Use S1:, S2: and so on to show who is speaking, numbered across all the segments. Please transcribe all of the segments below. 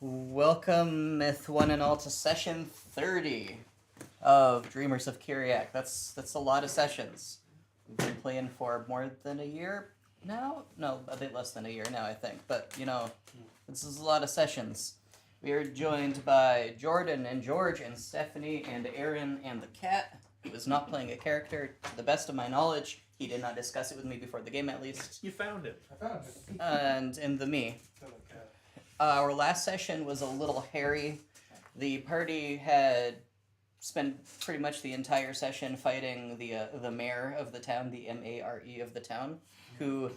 S1: Welcome, myth one and all, to session 30 of Dreamers of Kiriak. That's a lot of sessions. We've been playing for more than a year now? No, a bit less than a year now, I think. But, this is a lot of sessions. We are joined by Jordan and George and Stephanie and Aaron and the cat, who is not playing a character. To the best of my knowledge, he did not discuss it with me before the game, at least.
S2: You found it.
S3: I found it.
S1: And the me. Our last session was a little hairy. The party had spent pretty much the entire session fighting the mayor of the town, the M-A-R-E of the town, who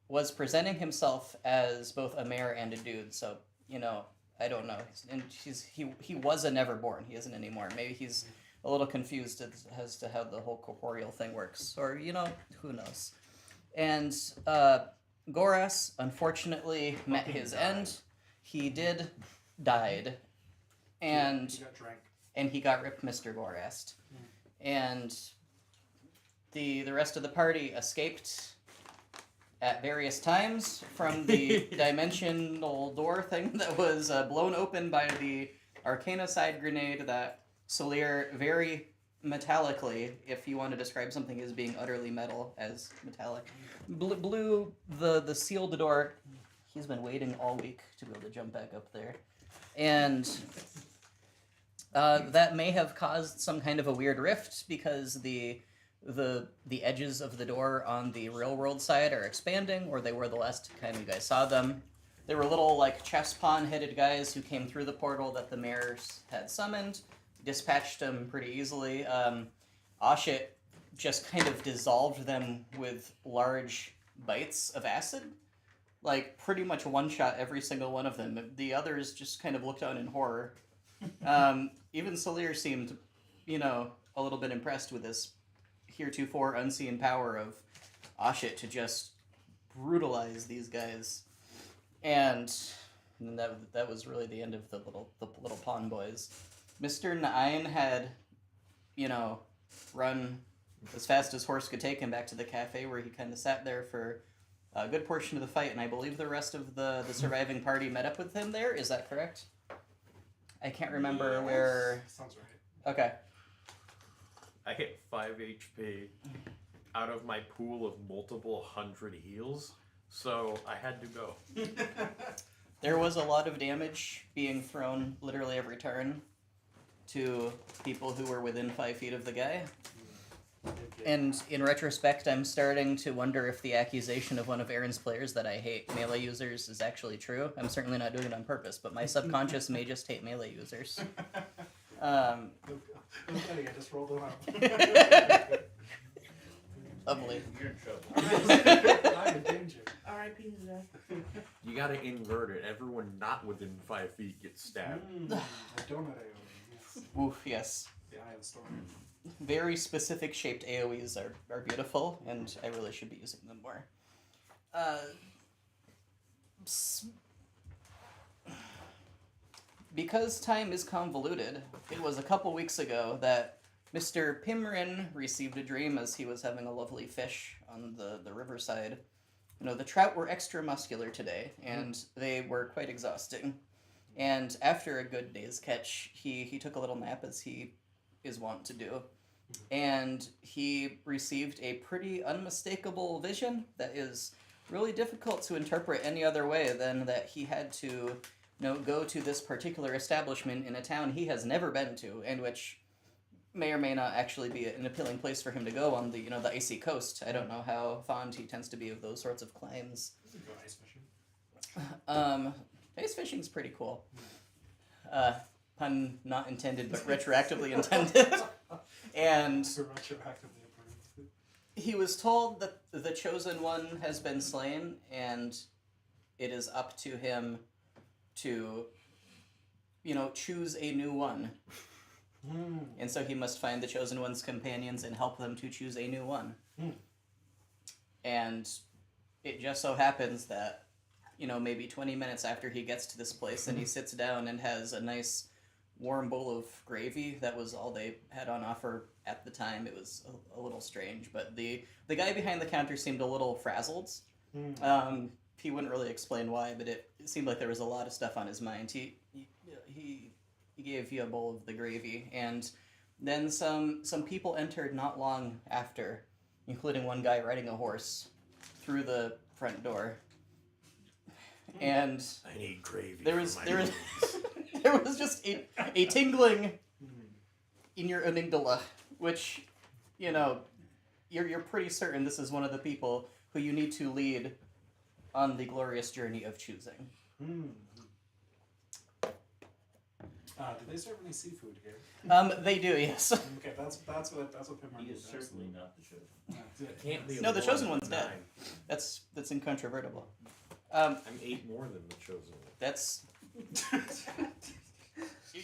S1: was presenting himself as both a mayor and a dude. So, I don't know. And he was a Neverborn. He isn't anymore. Maybe he's a little confused as to how the whole corporeal thing works. Or, who knows. And Goras, unfortunately, met his end. He died, and
S3: he got drank.
S1: And he got ripped Mr. Gorast. And the rest of the party escaped at various times from the dimensional door thing that was blown open by the Arcanocide grenade that Solir very metallically, if you want to describe something as being utterly metal as metallic, blew the sealed door. He's been waiting all week to be able to jump back up there. And that may have caused some kind of a weird rift because the edges of the door on the real world side are expanding, or they were the last time you guys saw them. They were little, chess pawn-headed guys who came through the portal that the mayors had summoned, dispatched them pretty easily. Oshit just kind of dissolved them with large bites of acid. Pretty much one-shot every single one of them. The others just kind of looked on in horror. Even Solir seemed, a little bit impressed with this heretofore unseen power of Oshit to just brutalize these guys. And that was really the end of the little pawn boys. Mr. Nine had, run as fast as horse could take him back to the cafe where he kind of sat there for a good portion of the fight, and I believe the rest of the surviving party met up with him there. Is that correct? I can't remember where...
S3: Sounds right.
S1: Okay.
S2: I hit 5 HP out of my pool of multiple hundred heals, so I had to go.
S1: There was a lot of damage being thrown literally every turn to people who were within 5 feet of the guy. And in retrospect, I'm starting to wonder if the accusation of one of Aaron's players that I hate melee users is actually true. I'm certainly not doing it on purpose, but my subconscious may just hate melee users.
S3: I'm kidding, I just rolled it out.
S1: Lovely.
S2: You're in trouble.
S3: I'm in danger.
S4: R.I.P. to Zach.
S2: You gotta invert it. Everyone not within 5 feet gets stabbed.
S3: A donut AoE, yes.
S1: Oof, yes.
S3: The Eye of the Storm.
S1: Very specific shaped AoEs are beautiful, and I really should be using them more. Because time is convoluted, it was a couple weeks ago that Mr. Pimrin received a dream as he was having a lovely fish on the riverside. The trout were extra muscular today, and they were quite exhausting. And after a good day's catch, he took a little nap, as he is wont to do. And he received a pretty unmistakable vision that is really difficult to interpret any other way than that he had to go to this particular establishment in a town he has never been to, and which may or may not actually be an appealing place for him to go on the the icy coast. I don't know how fond he tends to be of those sorts of climbs.
S3: You can go ice fishing.
S1: Ice fishing's pretty cool. Pun not intended, but retroactively intended. And
S3: So retroactively approved.
S1: he was told that the Chosen One has been slain, and it is up to him to, choose a new one. And so he must find the Chosen One's companions and help them to choose a new one. And it just so happens that, maybe 20 minutes after he gets to this place and he sits down and has a nice warm bowl of gravy, that was all they had on offer at the time. It was a little strange, but the guy behind the counter seemed a little frazzled. he wouldn't really explain why, but it seemed like there was a lot of stuff on his mind. He gave you a bowl of the gravy, and then some people entered not long after, including one guy riding a horse through the front door. And
S2: I need gravy.
S1: there was
S2: for my
S1: there was
S2: meals.
S1: there was just a tingling in your amygdala, which, you know, you're pretty certain this is one of the people who you need to lead on the glorious journey of choosing.
S3: Do they serve any seafood here?
S1: They do, yes.
S3: Okay, that's what Pimmer
S4: He is certainly not the chosen.
S2: Can't be
S1: No, the
S2: one
S1: chosen
S2: of
S1: one's dead.
S2: 9.
S1: That's incontrovertible.
S2: I'm 8 more than the chosen one.
S1: That's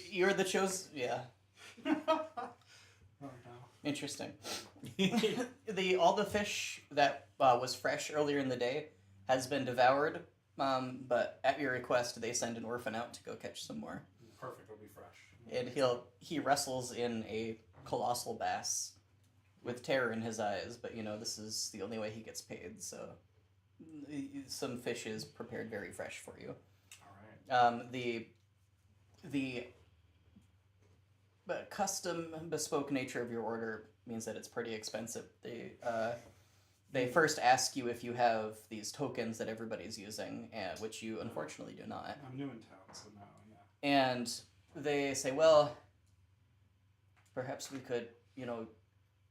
S1: you're the chosen. Yeah,
S3: Oh no.
S1: interesting. All the fish that was fresh earlier in the day has been devoured. But at your request, they send an orphan out to go catch some more.
S3: Perfect, it'll be fresh.
S1: And he wrestles in a colossal bass with terror in his eyes, but you know, this is the only way he gets paid, so some fish is prepared very fresh for you.
S3: Alright.
S1: The custom bespoke nature of your order means that it's pretty expensive. They first ask you if you have these tokens that everybody's using, which you unfortunately do not.
S3: I'm new in town, so no, yeah.
S1: And they say, well, perhaps we could, you know,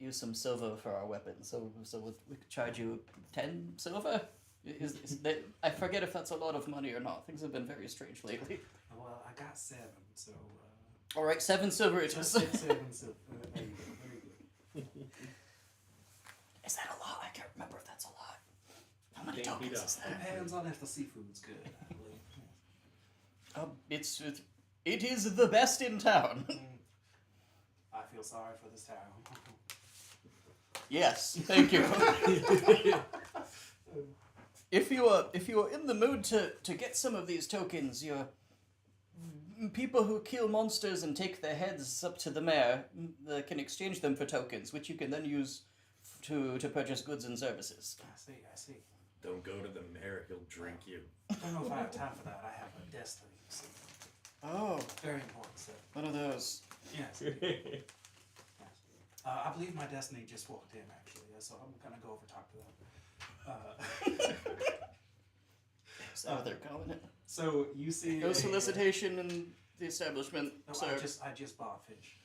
S1: use some silver for our weapons. So we could charge you 10 silver? Is that, I forget if that's a lot of money or not. Things have been very strange lately.
S3: Well, I got 7, so
S1: All right, 7 silver it is.
S3: 7 silver. There you go, very good.
S1: Is that a lot? I can't remember if that's a lot. How many
S2: Can't beat
S1: tokens
S2: up.
S1: is that?
S3: Depends on if the seafood's good, I believe.
S1: It is the best in town.
S3: I feel sorry for this town.
S1: Yes, thank you. If you are in the mood to get some of these tokens, you're people who kill monsters and take their heads up to the mayor can exchange them for tokens, which you can then use to purchase goods and services.
S3: I see.
S2: Don't go to the mayor, he'll drink you.
S3: Don't know if I have time for that. I have a destiny, you see.
S1: Oh,
S3: Very important stuff.
S1: one of those.
S3: Yes. Yes. I believe my destiny just walked in, actually, so I'm gonna go over and talk to them.
S1: Is that what they're calling it?
S3: So you see.
S1: No solicitation in the establishment,
S3: No,
S1: sir.
S3: I just bought fish.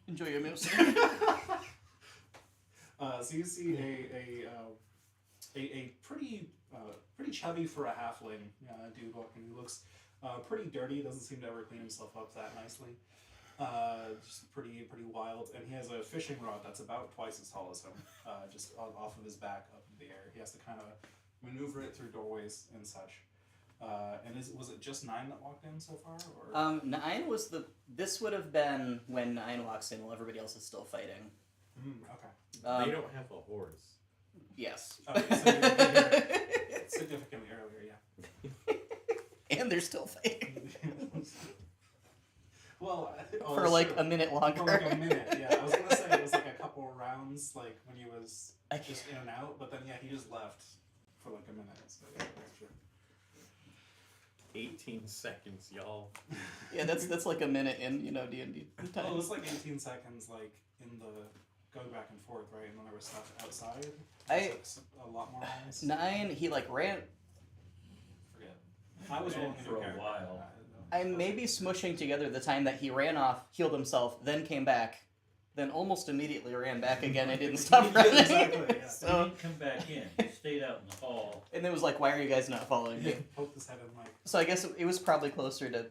S1: Enjoy your meal, sir.
S3: So you see a pretty chubby for a halfling dude walking. He looks pretty dirty. Doesn't seem to ever clean himself up that nicely. Just pretty wild. And he has a fishing rod that's about twice as tall as him. Just off of his back up in the air. He has to kind of maneuver it through doorways and such. And was it just 9 that walked in so far, or?
S1: 9 was this would have been when 9 walks in while everybody else is still fighting.
S3: Okay.
S2: They don't have a horse.
S1: Yes.
S3: Okay, so you're here significantly earlier, yeah.
S1: And they're still fighting.
S3: Well,
S1: For like a minute longer.
S3: For like a minute, yeah. I was gonna say it was like a couple rounds, like when he was just in and out, but then yeah, he just left for like a minute. So yeah, that's true.
S2: 18 seconds, y'all.
S1: Yeah, that's like a minute in, you know, D&D time.
S3: Well, it was like 18 seconds, like in the going back and forth, right? And then there was stuff outside. There was, like, a lot more rounds.
S1: 9, he like ran.
S3: Forget. I was rolling
S4: For a while.
S1: I'm maybe smushing together the time that he ran off, healed himself, then came back, then almost immediately ran back again and didn't stop running.
S3: Exactly, yeah.
S4: He
S1: So,
S4: didn't come back in. He stayed out in the hall.
S1: and it was like, why are you guys not following me?
S3: Poked his head in like.
S1: So I guess it was probably closer to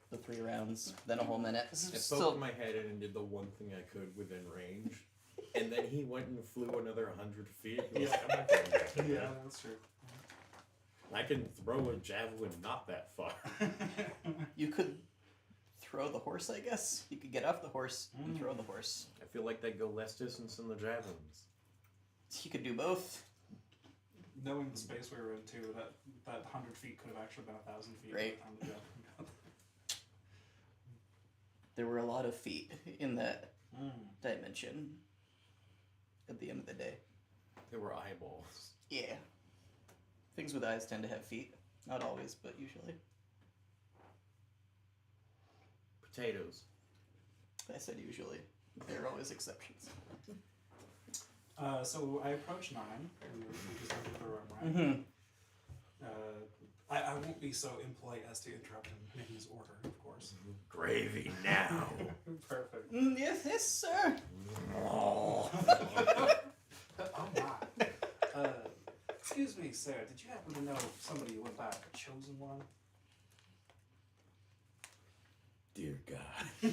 S1: the 3 rounds than a whole minute. This
S2: I
S1: is
S2: poked
S1: still
S2: my head in and did the one thing I could within range. And then he went and flew another 100 feet. He was like, I'm not going back to
S3: Yeah,
S2: that.
S3: that's true.
S2: I can throw a javelin not that far.
S1: You could throw the horse, I guess. You could get off the horse and throw the horse.
S2: I feel like they'd go less distance than the javelins.
S1: You could do both.
S3: Knowing the space we were in too, that 100 feet could have actually been 1,000 feet. by the
S1: Right.
S3: time the javelin got there.
S1: There were a lot of feet in that
S3: Mm.
S1: dimension. at the end of the day.
S2: They were eyeballs.
S1: Yeah. Things with eyes tend to have feet. Not always, but usually.
S2: Potatoes.
S1: I said usually. There are always exceptions.
S3: So I approach 9. We just entered the room, right?
S1: Mm-hmm.
S3: I won't be so impolite as to interrupt him in his order, of course.
S2: Gravy now.
S3: Perfect.
S1: Yes, yes, sir.
S2: Oh.
S3: Oh my. Excuse me, sir. Did you happen to know somebody who went by the Chosen One?
S2: Dear God.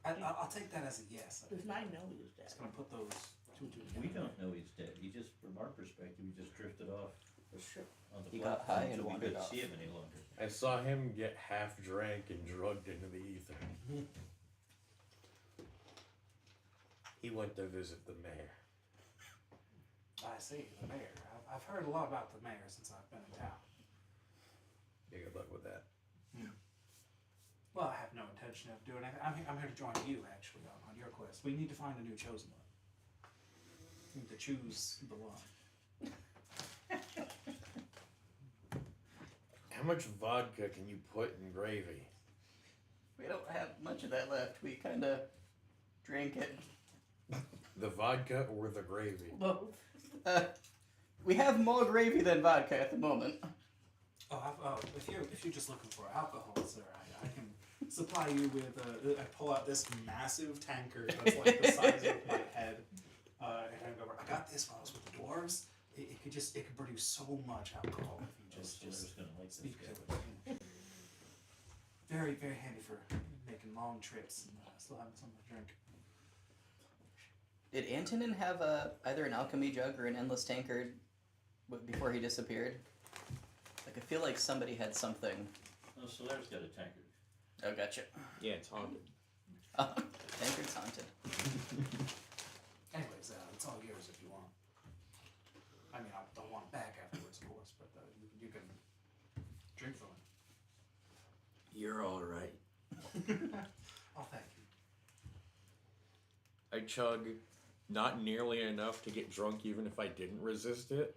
S3: I'll take that as a yes.
S5: Does Nine know he was dead?
S3: Just gonna put those two together.
S4: We don't know he's dead. He just, from our perspective, he just drifted off the ship on the
S1: He got
S4: platform
S1: high and
S4: till we
S1: wandered
S4: couldn't
S1: off.
S4: see him any longer.
S2: I saw him get half drank and drugged into the ether. He went to visit the mayor.
S3: I see, the mayor. I've heard a lot about the mayor since I've been in town.
S2: Yeah, good luck with that.
S3: Well, I have no intention of doing anything. I'm here to join you, actually, on your quest. We need to find a new Chosen One. We need to choose the one.
S2: How much vodka can you put in gravy?
S1: We don't have much of that left. We kind of drank it.
S2: The vodka or the gravy?
S1: Well, we have more gravy than vodka at the moment.
S3: If you're just looking for alcohol, sir, I can supply you with. I pull out this massive tankard that's like the size of my head, and I go, I got this while I was with the dwarves. It could produce so much alcohol if you just
S4: gonna like this
S3: speak to
S4: guy.
S3: it. Very, very handy for making long trips and still having something to drink.
S1: Did Antonin have either an alchemy jug or an endless tankard before he disappeared? Like, I feel like somebody had something.
S4: Oh, Solare's got a tankard.
S1: Oh, gotcha.
S2: Yeah, it's haunted.
S1: Tankard's haunted.
S3: Anyways, it's all yours if you want. I mean, I don't want it back afterwards, of course, but you can drink from it.
S2: You're alright.
S3: Oh, thank you.
S2: I chug not nearly enough to get drunk even if I didn't resist it.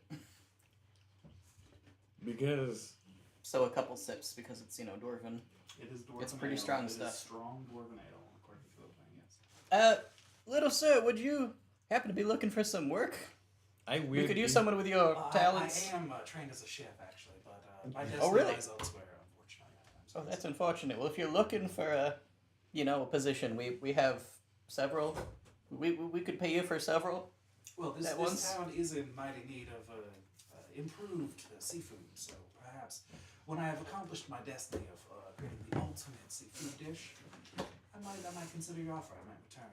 S2: Because
S1: So a couple sips because it's, dwarven.
S3: It is dwarven
S1: It's pretty
S3: ale.
S1: strong
S3: It is
S1: stuff.
S3: strong dwarven ale, according to the thing, yes.
S1: Little sir, would you happen to be looking for some work?
S2: I
S1: We could use someone with your talents.
S3: I am trained as a chef, actually, but my
S1: Oh,
S3: destiny
S1: really?
S3: lies elsewhere, unfortunately. I'm
S1: Oh,
S3: sorry.
S1: that's unfortunate. Well, if you're looking for a position, we have several. We could pay you for several.
S3: Well, this
S1: that once-
S3: town is in mighty need of improved seafood, so perhaps when I have accomplished my destiny of creating the ultimate seafood dish, I might consider your offer. I might return.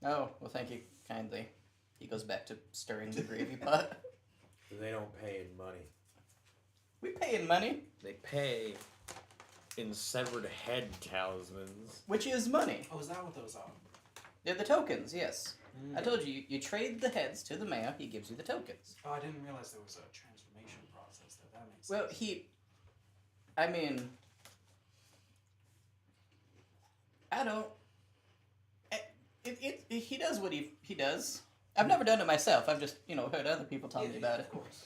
S1: Oh, well, thank you kindly. He goes back to stirring the gravy pot.
S2: They don't pay in money.
S1: We pay in money,
S2: They pay in severed head talismans.
S1: which is money.
S3: Oh, is that what those are?
S1: They're the tokens, yes. I told you, you trade the heads to the mayor, he gives you the tokens.
S3: Oh, I didn't realize there was a transformation process there. That makes
S1: Well,
S3: sense.
S1: I mean, I don't. He does what he does. I've never done it myself. I've just heard other people tell me about it.
S3: Of course.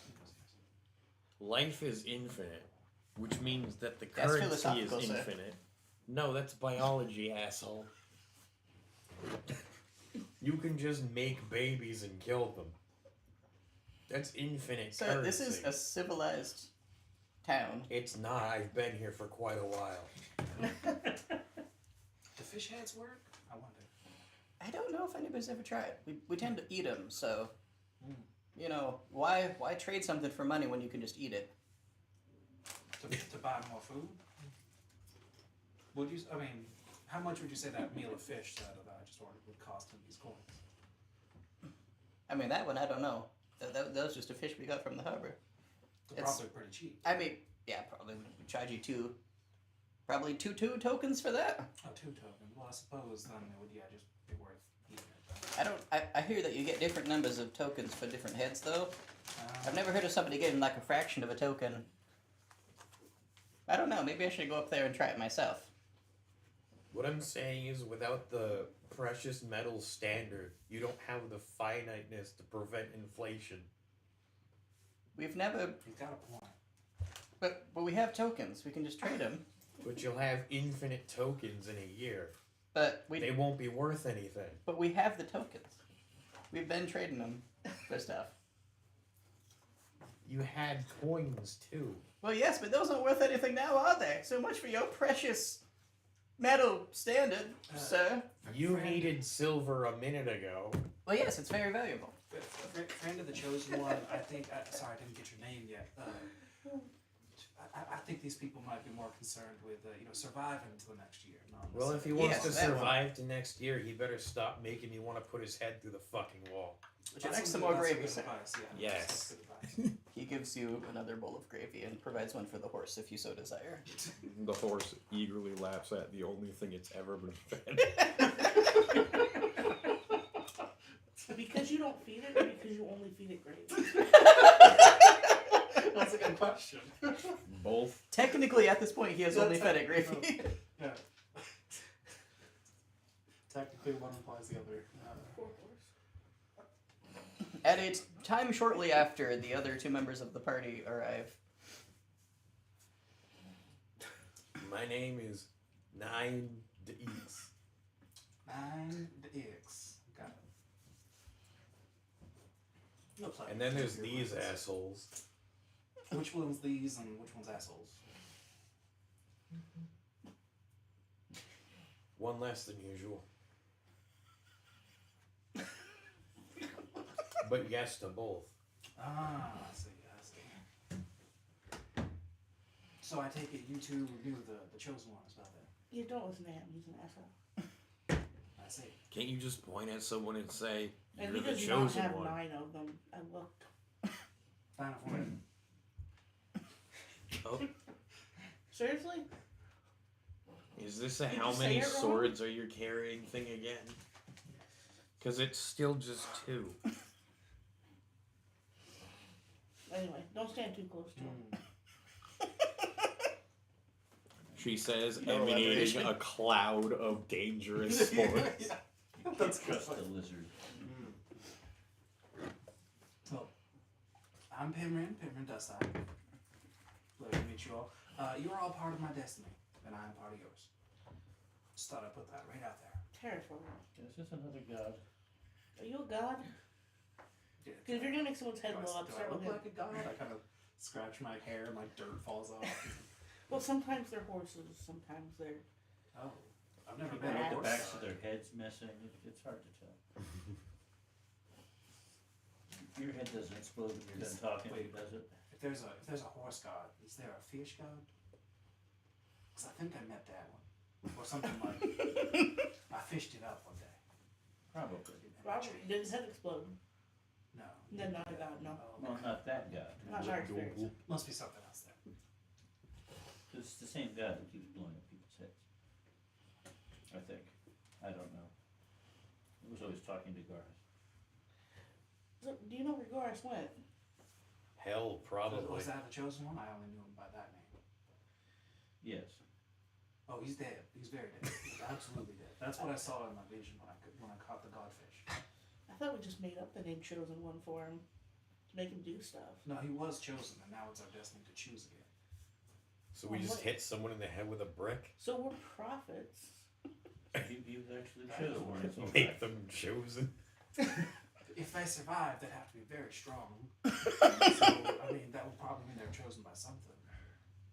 S2: Life is infinite, which means that the
S1: That's
S2: currency is
S1: philosophical, sir.
S2: infinite. No, that's biology, asshole. You can just make babies and kill them. That's infinite
S1: So
S2: currency.
S1: this is a civilized town.
S2: It's not. I've been here for quite a while.
S3: Do fish heads work? I wonder.
S1: I don't know if anybody's ever tried. We tend to eat them, so why trade something for money when you can just eat it?
S3: To buy more food? How much would you say that meal of fish that I just ordered would cost in these coins?
S1: I mean, that one I don't know. That was just a fish we got from the harbor.
S3: They're
S1: It's-
S3: probably pretty cheap.
S1: I mean, yeah, probably would charge you probably two tokens for that.
S3: Oh, 2 tokens. Well, I suppose then it would just be worth eating it.
S1: I hear that you get different numbers of tokens for different heads, though.
S3: Then.
S1: I've never heard of somebody getting like a fraction of a token. I don't know. Maybe I should go up there and try it myself.
S2: What I'm saying is, without the precious metal standard, you don't have the finiteness to prevent inflation.
S1: We've never,
S3: He's got a point.
S1: but we have tokens. We can just trade them.
S2: But you'll have infinite tokens in a year.
S1: But
S2: They won't be worth anything.
S1: But we have the tokens. We've been trading them for stuff.
S2: You had coins too.
S1: Well, yes, but those aren't worth anything now, are they? So much for your precious metal standard, sir.
S2: You
S3: Friend.
S2: needed silver a minute ago.
S1: Well, yes, it's very valuable.
S3: Friend of the chosen one, I think. Sorry, I didn't get your name yet. I think these people might be more concerned with surviving until the next year. Not
S2: Well, if he wants
S1: Yes,
S2: to
S1: that one.
S2: survive to next year, he better stop making me want to put his head through the fucking wall.
S1: Would you like some more
S3: that's
S1: gravy,
S3: good
S1: sir?
S3: advice, yeah.
S2: Yes.
S3: That's good advice.
S1: He gives you another bowl of gravy and provides one for the horse if you so desire.
S5: The horse eagerly laughs at the only thing it's ever been fed.
S6: Because you don't feed it, or because you only feed it gravy?
S3: That's a good question.
S5: Both.
S1: Technically, at this point, he has
S3: Yeah,
S1: only fed it gravy.
S3: Yeah. Technically, one implies the other.
S6: Poor horse.
S1: At a time shortly after the other two members of the party arrive,
S2: My name is 9 D's.
S3: 9X. Got it. Looks like
S2: And then there's
S3: your
S2: these
S3: words.
S2: assholes.
S3: Which one's these and which one's assholes?
S2: One less than usual. But yes to both.
S3: Ah, I see. So I take it you two knew the chosen one as well then.
S6: You don't listen to him, he's an asshole.
S3: I see.
S5: Can't you just point at someone and say,
S6: And
S5: you're the
S6: because you don't
S5: chosen
S6: have
S5: one?
S6: 9 of them, I looked.
S3: Fine for it.
S2: Oh,
S6: Seriously?
S2: is this a
S6: Did
S2: how
S6: you say
S2: many
S6: it wrong?
S2: swords are you carrying thing again? Because it's still just 2.
S6: Anyway, don't stand too close to him.
S5: She says,
S1: No
S5: emanating
S1: elaboration.
S5: a cloud of dangerous swords.
S3: That's
S4: Trust
S3: good.
S4: the lizard.
S3: So, I'm Pimrin Dustside. Pleasure to meet you all. You are all part of my destiny, and I am part of yours. Just thought I'd put that right out there.
S6: Terrifying.
S4: Is this another god?
S6: Are you a god?
S3: Yeah,
S6: Because if you're gonna make someone's head
S3: do
S6: blow
S3: I,
S6: up,
S3: do I
S6: start
S3: look
S6: with him.
S3: like a god? I kind of scratch my hair and like dirt falls off.
S6: Well, sometimes they're horses, sometimes they're...
S3: Oh, I've never
S4: People
S3: been
S4: with
S3: a
S4: the
S3: horse.
S4: backs of their heads missing. It's hard to tell. Your head doesn't explode when you're done talking,
S3: Wait.
S4: does it?
S3: If there's a horse god, is there a fish god? Because I think I met that one, or something like. I fished it up one day.
S4: Probably.
S6: Probably. Did his head explode?
S3: No.
S6: Then not a god, no.
S3: Oh,
S4: Well, not that god.
S6: Not in our experience.
S3: must be something else then.
S4: It's the same god that keeps blowing up people's heads. I think. I don't know. I was always talking to Garth.
S6: So, do you know where Goris went?
S2: Hell, probably.
S3: Was that the chosen one? I only knew him by that name.
S4: Yes.
S3: Oh, he's dead. He's very dead. He's absolutely dead. That's what I saw in my vision when I caught the godfish.
S6: I thought we just made up the name Chosen One for him. To make him do stuff.
S3: No, he was chosen, and now it's our destiny to choose again.
S2: So we just hit someone in the head with a brick?
S6: So we're prophets.
S4: He was actually chosen.
S2: Make them chosen?
S3: If they survive, they'd have to be very strong. So, I mean, that would probably mean they're chosen by something.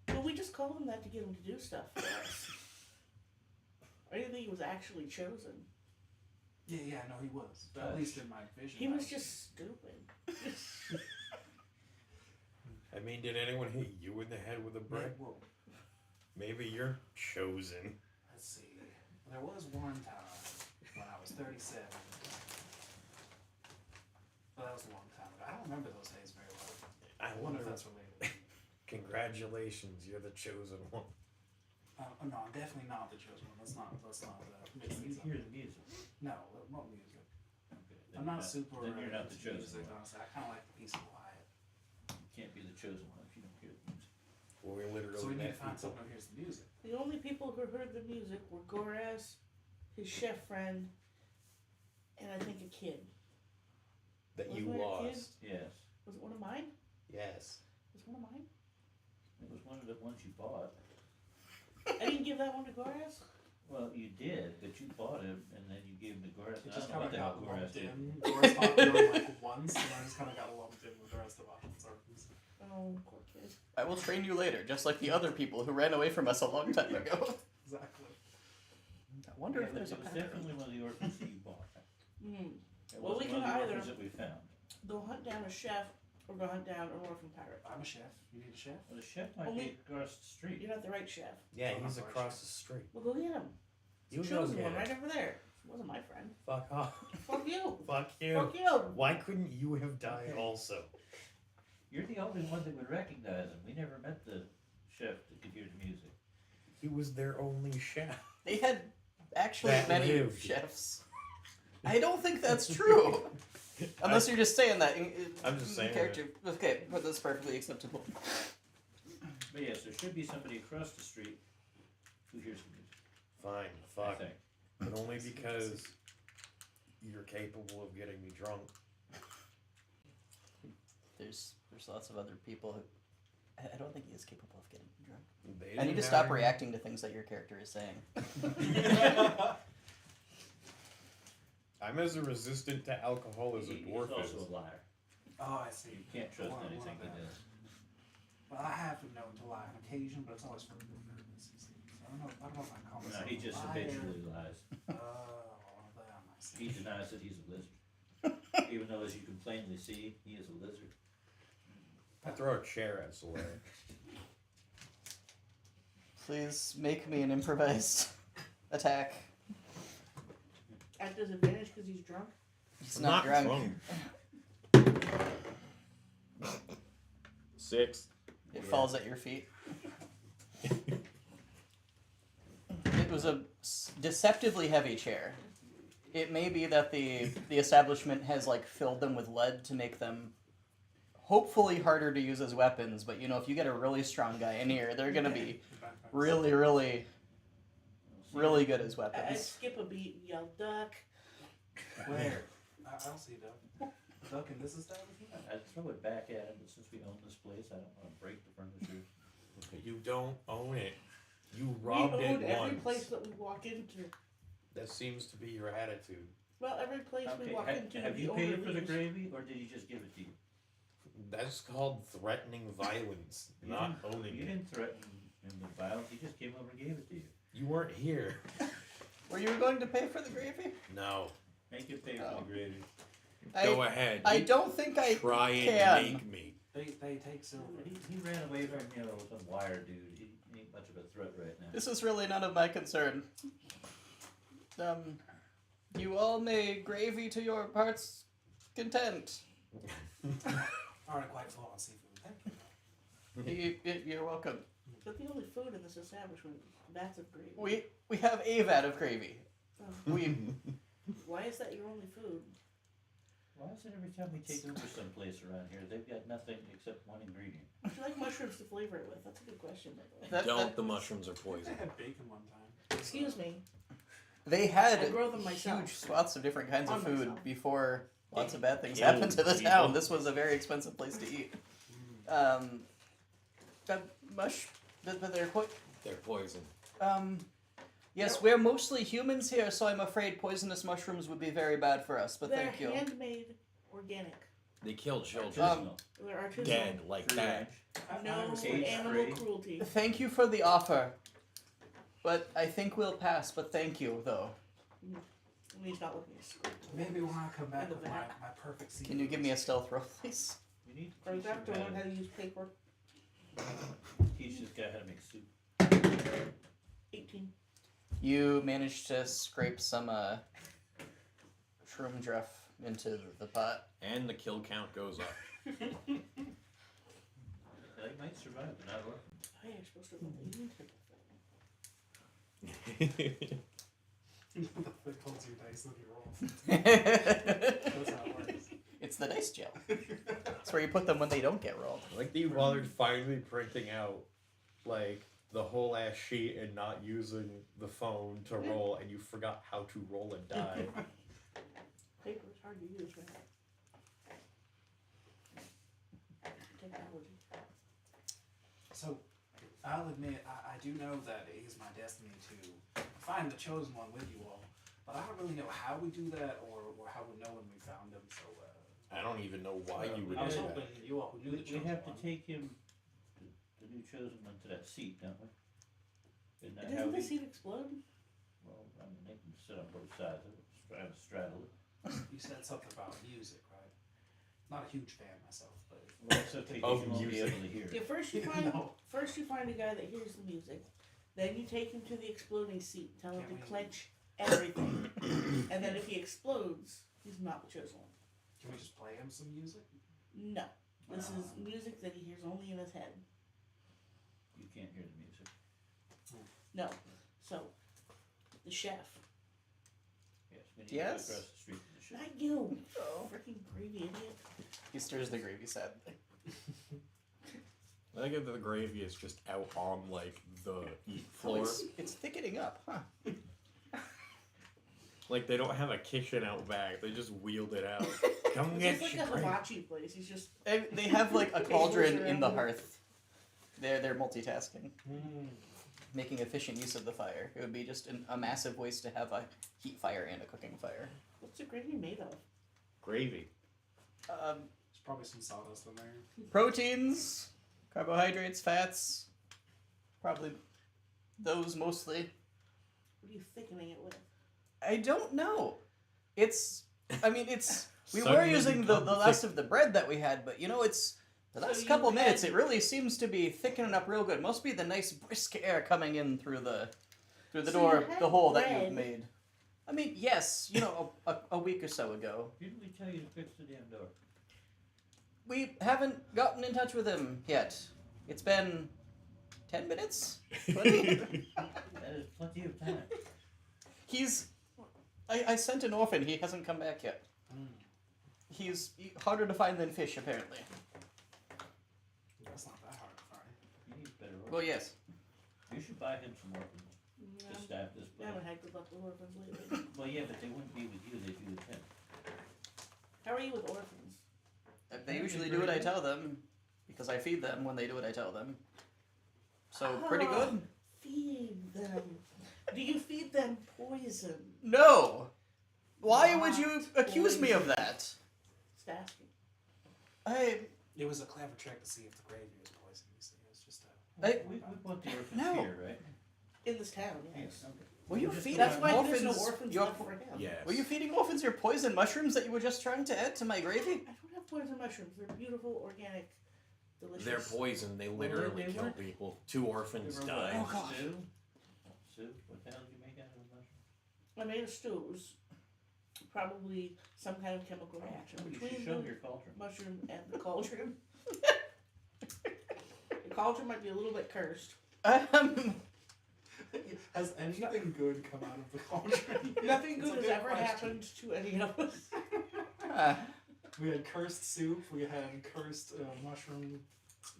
S6: Well, we just called him that to get him to do stuff for us. I didn't think he was actually chosen.
S3: Yeah, no, he was. But at least in my vision.
S6: He
S3: I
S6: was just stupid.
S2: I mean, did anyone hit you in the head with a brick?
S3: Well,
S2: Maybe you're chosen.
S3: let's see. There was one time when I was 37. Well, that was a long time ago. I don't remember those days very well.
S2: I
S3: I wonder
S2: wonder.
S3: if that's related.
S2: Congratulations, you're the chosen one.
S3: No, I'm definitely not the chosen one. Let's not mix
S4: Can you
S3: these up.
S4: hear the music?
S3: No, what music?
S4: Okay.
S3: I'm not super.
S4: Then you're not the
S3: into
S4: chosen
S3: music,
S4: one.
S3: honestly. I kind of like the peace and quiet.
S4: You can't be the chosen one if you don't hear the music.
S2: Well, we literally
S3: So we need
S2: met
S3: to find
S2: people.
S3: someone who hears the music.
S6: The only people who heard the music were Goraz, his chef friend, and I think a kid.
S5: That you
S6: Wasn't it a kid?
S5: lost.
S4: Yes.
S6: Was it one of mine?
S5: Yes.
S6: Was it one of mine?
S4: It was one of the ones you bought.
S6: I didn't give that one to Goraz.
S4: Well, you did, but you bought it, and then you gave him to Goraz.
S3: It
S4: I
S3: just
S4: don't know
S3: kind
S4: what
S3: of
S4: the hell
S3: got
S4: Goraz
S3: lumped
S4: did.
S3: in. Goraz popped in like once, and I just kind of got lumped in with the rest of us.
S6: Oh, poor kid.
S1: I will train you later, just like the other people who ran away from us a long time ago.
S3: Exactly.
S1: I wonder
S4: Yeah,
S1: if
S4: but
S1: there's a
S4: it was
S1: pattern.
S4: definitely one of the orphans that you bought.
S6: Hmm.
S4: It
S6: Well, we
S4: wasn't one of
S6: can
S4: the
S6: either-
S4: orphans that we found.
S6: Go hunt down a chef or go hunt down an orphan pirate.
S3: I'm a chef. You need a chef?
S4: Well, the chef might
S6: Only-
S4: be across the street.
S6: You're not the right chef.
S5: Yeah,
S3: Oh,
S5: he's
S3: sorry,
S5: across
S3: shit.
S5: the street.
S6: Well, go get him.
S5: You
S6: Chosen
S5: go
S6: one
S5: get
S6: right
S5: him.
S6: over there. Wasn't my friend.
S5: Fuck off.
S6: Fuck you.
S5: Fuck you.
S6: Fuck you.
S5: Why couldn't you have died also?
S4: You're the only one that would recognize him. We never met the chef that could hear the music.
S5: He was their only chef.
S1: They had actually
S5: That
S1: many
S5: lived.
S1: chefs. I don't think that's true. Unless you're just saying that.
S5: I'm just saying
S1: Character. Okay, but that's perfectly acceptable.
S4: But yes, there should be somebody across the street who hears the music.
S5: Fine,
S4: I
S5: fuck.
S4: think.
S5: But only because you're capable of getting me drunk.
S1: There's lots of other people who. I don't think he is capable of getting drunk.
S5: They
S1: I need to
S5: didn't
S1: stop
S5: have any-
S1: reacting to things that your character is saying.
S5: I'm as resistant to alcohol as a
S4: He's
S5: dwarf is.
S4: also a liar.
S3: Oh, I see.
S4: You can't trust
S3: One of
S4: anything he
S3: them.
S4: does.
S3: Well, I have been known to lie on occasion, but it's always for good purpose. You see. So I don't know if I call
S4: No,
S3: myself
S4: he just
S3: a liar.
S4: habitually lies.
S3: Oh, damn, I see.
S4: He denies that he's a lizard. Even though, as you can plainly see, he is a lizard.
S5: I throw a chair at Solaire.
S1: Please make me an improvised attack.
S6: At disadvantage because he's drunk.
S1: He's not drunk.
S5: 6.
S1: It
S4: Yeah.
S1: falls at your feet. It was a deceptively heavy chair. It may be that the establishment has like filled them with lead to make them hopefully harder to use as weapons, but you know, if you get a really strong guy in here, they're gonna be really, really, really good as
S6: I
S1: weapons.
S6: skip a beat and yell, duck.
S5: Where?
S3: I'll see Duck. Duck in this establishment?
S4: I'd throw it back at him, but since we own this place, I don't want to break the furniture.
S5: You don't own it. You
S6: We
S5: robbed
S6: own
S5: it
S6: every
S5: once.
S6: place that we walk into.
S5: That seems to be your attitude.
S6: Well, every place we
S4: Okay,
S6: walk into,
S4: have
S6: the
S4: you
S6: owner
S4: paid for the
S6: leaves.
S4: gravy, or did he just give it to you?
S5: That's called threatening violence,
S4: You
S5: not
S4: didn't-
S5: owning
S4: You
S5: it.
S4: didn't threaten him with violence. He just came over and gave it to you.
S5: You weren't here.
S1: Were you going to pay for the gravy?
S5: No.
S4: Make it pay for
S1: Oh.
S4: the gravy.
S5: Go ahead.
S1: I don't think I
S5: Try and
S1: can.
S5: make me.
S3: They take silver.
S4: He ran away from, some wire dude. He ain't much of a threat right now.
S1: This is really none of my concern. You all may gravy to your heart's content.
S3: Alright, quite full on seafood. Thank you.
S1: You're welcome.
S6: But the only food in this establishment, vats of gravy.
S1: We have a vat of gravy.
S6: Oh,
S1: We
S6: why is that your only food?
S4: Why is it every time we take over someplace around here, they've got nothing except one ingredient?
S6: Would you like mushrooms to flavor it with? That's a good question, by the way.
S1: that,
S5: Don't. The mushrooms are
S3: I
S5: poison.
S3: had bacon one time.
S6: Excuse me.
S1: they had
S6: I grow them myself.
S1: huge swaths of different kinds of
S6: On
S1: food
S6: myself.
S1: before lots of bad things
S5: Kill
S1: happened to the
S5: people.
S1: town. This was a very expensive place to eat. But they're quite.
S5: They're poison.
S1: Yes, we're mostly humans here, so I'm afraid poisonous mushrooms would be very bad for us. But
S6: They're
S1: thank you.
S6: handmade, organic.
S5: They kill children.
S4: Artisanal.
S6: They're artisanal.
S5: Dead like
S4: Free
S5: that.
S4: range.
S6: No
S4: Cage
S6: animal
S4: free.
S6: cruelty.
S1: Thank you for the offer. But I think we'll pass. But thank you, though.
S6: He's not looking at school.
S3: Maybe when I come back
S6: In the
S3: with my
S6: back.
S3: perfect seafood.
S1: Can you give me a stealth roll, please?
S4: We need
S6: Or
S4: to
S6: you
S4: teach
S6: have to learn how to use paper.
S4: teach this guy how to make soup.
S6: 18.
S1: You managed to scrape some shroom druff into the pot.
S5: And the kill count goes up.
S4: They might survive, but not orphan.
S6: Oh, yeah, you're supposed to roll the eating table.
S3: That holds your dice when you roll. That's how it works.
S1: It's the dice gel. It's where you put them when they don't get rolled.
S5: Like they bothered finally printing out like the whole ass sheet and not using the phone to roll, and you forgot how to roll a die.
S6: hard to use, man. Technology.
S3: So, I'll admit, I do know that it is my destiny to find the chosen one with you all, but I don't really know how we do that or how we know when we found him. So,
S5: I don't even know why you would
S3: I was
S5: do
S3: hoping
S5: that.
S3: you all who knew the
S4: We
S3: chosen
S4: have to
S3: one.
S4: take him, the new chosen one, to that seat, don't we? Isn't that how
S6: Doesn't the
S4: we?
S6: seat explode?
S4: Well, I mean, they can sit on both sides of it, try to straddle it.
S3: You said something about music, right? Not a huge fan myself, but
S4: Well, it's okay, 'cause
S5: Of
S4: you won't be
S5: music.
S4: able to hear
S6: Yeah,
S4: it.
S6: first you find
S3: No.
S6: first you find a guy that hears the music, then you take him to the exploding seat, tell him
S3: Can't
S6: to
S3: we-
S6: clench everything, and then if he explodes, he's not the chosen one.
S3: can we just play him some music?
S6: No, this is music that he hears only in his head.
S4: You can't hear the music.
S6: No, so the chef,
S4: Yes, we need to go
S1: Yes?
S4: across the street to the shop.
S6: not you,
S1: Oh.
S6: freaking gravy idiot.
S1: He stirs the gravy sad.
S5: I think that the gravy is just out on like the eat
S1: Oh,
S5: floor.
S1: it's thickening up, huh?
S5: Like they don't have a kitchen out back. They just wheeled it out. Come
S6: It's
S5: get
S6: just like
S5: your
S6: a
S5: gravy.
S6: hibachi place. He's just
S1: They have like a cauldron in the
S6: around.
S1: hearth. They're multitasking, making efficient use of the fire. It would be just a massive waste to have a heat fire and a cooking fire.
S6: what's the gravy made of?
S5: Gravy.
S3: There's probably some sawdust in there.
S1: Proteins, carbohydrates, fats, probably those mostly.
S6: What are you thickening it with?
S1: I don't know. It's, I mean, it's. We were
S5: Suddenly
S1: using the
S5: become
S1: last of the bread that we had, but you know, it's the
S6: So
S1: last
S6: you
S1: couple
S6: had-
S1: minutes. It really seems to be thickening up real good. Must be the nice brisk air coming in through the
S6: So
S1: door,
S6: you had
S1: the hole that
S6: bread.
S1: you've made. I mean, yes, you know, a week or so ago.
S4: Didn't we tell you to fix the damn door?
S1: We haven't gotten in touch with him yet. It's been 10 minutes. 20?
S4: That is plenty of time.
S1: He's. I sent an orphan. He hasn't come back yet. He's harder to find than fish, apparently.
S3: That's not that hard to find.
S4: You need better
S1: Well,
S4: orphans.
S1: yes.
S4: You should buy him some orphans
S6: Yeah,
S4: to staff this
S6: I
S4: place.
S6: haven't had good luck with orphans lately.
S4: Well, yeah, but they wouldn't be with you, they'd be with him.
S6: How are you with orphans?
S1: They usually do what I tell them because I feed them when they do what I tell them. So, pretty
S6: Ah,
S1: good.
S6: Feed them. Do you feed them poison?
S1: No! Why would you
S6: Not
S1: accuse me of
S6: poison.
S1: that?
S6: Just asking.
S3: It was a clever trick to see if the gravy was poison. You see, it was just
S4: We want the orphans
S1: No.
S4: here, right?
S6: In this town, yes.
S4: Okay.
S1: Were you
S4: Just-
S1: feeding
S6: That's why there's no
S1: orphans
S6: orphans
S1: your
S6: left for him.
S5: Yes.
S1: Were you feeding orphans your poison mushrooms that you were just trying to add to my gravy?
S6: I don't have poison mushrooms. They're beautiful, organic, delicious.
S5: They're poison. They literally
S4: they
S5: kill
S4: weren't-
S5: people. 2 orphans
S4: They were
S5: died.
S1: Oh, God.
S4: Stew? Stew? What the hell did you make out of the mushroom?
S6: I made a stew. It was probably some kind of chemical reaction
S4: You should
S6: between
S4: show
S6: the
S4: your cauldron.
S6: mushroom and the cauldron. The cauldron might be a little bit cursed.
S3: Has anything good come out of the cauldron?
S6: Nothing
S3: It's a
S6: good has
S3: good
S6: ever
S3: question.
S6: happened to any of us.
S3: We had cursed soup. We had cursed mushroom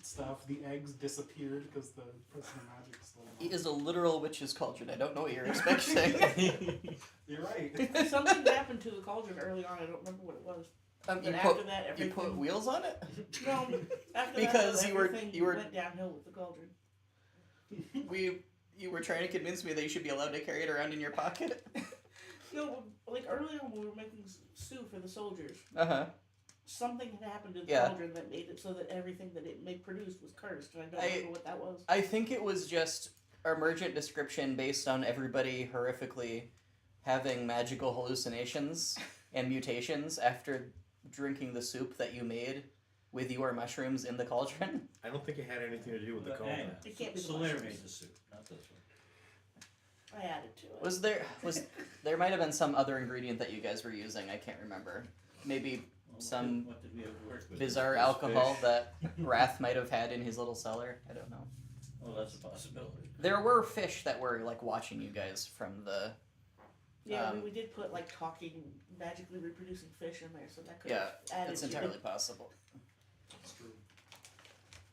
S3: stuff. The eggs disappeared because the President of Magic stole
S1: It
S3: them.
S1: is a literal witch's cauldron. I don't know what you're expecting.
S3: You're right.
S6: Something happened to the cauldron early on. I don't remember what it was.
S1: You
S6: But after
S1: put,
S6: that,
S1: you
S6: everything.
S1: put wheels on it?
S6: No, after
S1: Because
S6: that,
S1: you were-
S6: everything
S1: you were-
S6: went downhill with the cauldron.
S1: You were trying to convince me that you should be allowed to carry it around in your pocket?
S6: No, like early on when we were making stew for the soldiers,
S1: Uh-huh.
S6: something had happened to the
S1: Yeah.
S6: cauldron that made it so that everything that it produced was cursed, and I don't
S1: I-
S6: remember what that was.
S1: I think it was just emergent description based on everybody horrifically having magical hallucinations and mutations after drinking the soup that you made with your mushrooms in the cauldron.
S5: I don't think it had anything to do with the
S4: But
S5: cauldron.
S4: hang on.
S6: It can't be the
S4: Solaire
S6: mushrooms.
S4: made the soup, not this one.
S6: I added to it.
S1: Was there might have been some other ingredient that you guys were using, I can't remember. Maybe
S4: Well,
S1: Some
S4: what did we have to work with?
S1: bizarre
S4: This
S1: alcohol
S4: fish?
S1: that Wrath might have had in his little cellar. I don't know.
S4: Well, that's a possibility.
S1: There were fish that were like watching you guys from the
S6: Yeah,
S1: Um,
S6: we did put like talking, magically reproducing fish in there, so that could
S1: yeah.
S6: have added
S1: It's
S6: to
S1: entirely
S6: it.
S1: possible.
S3: It's true.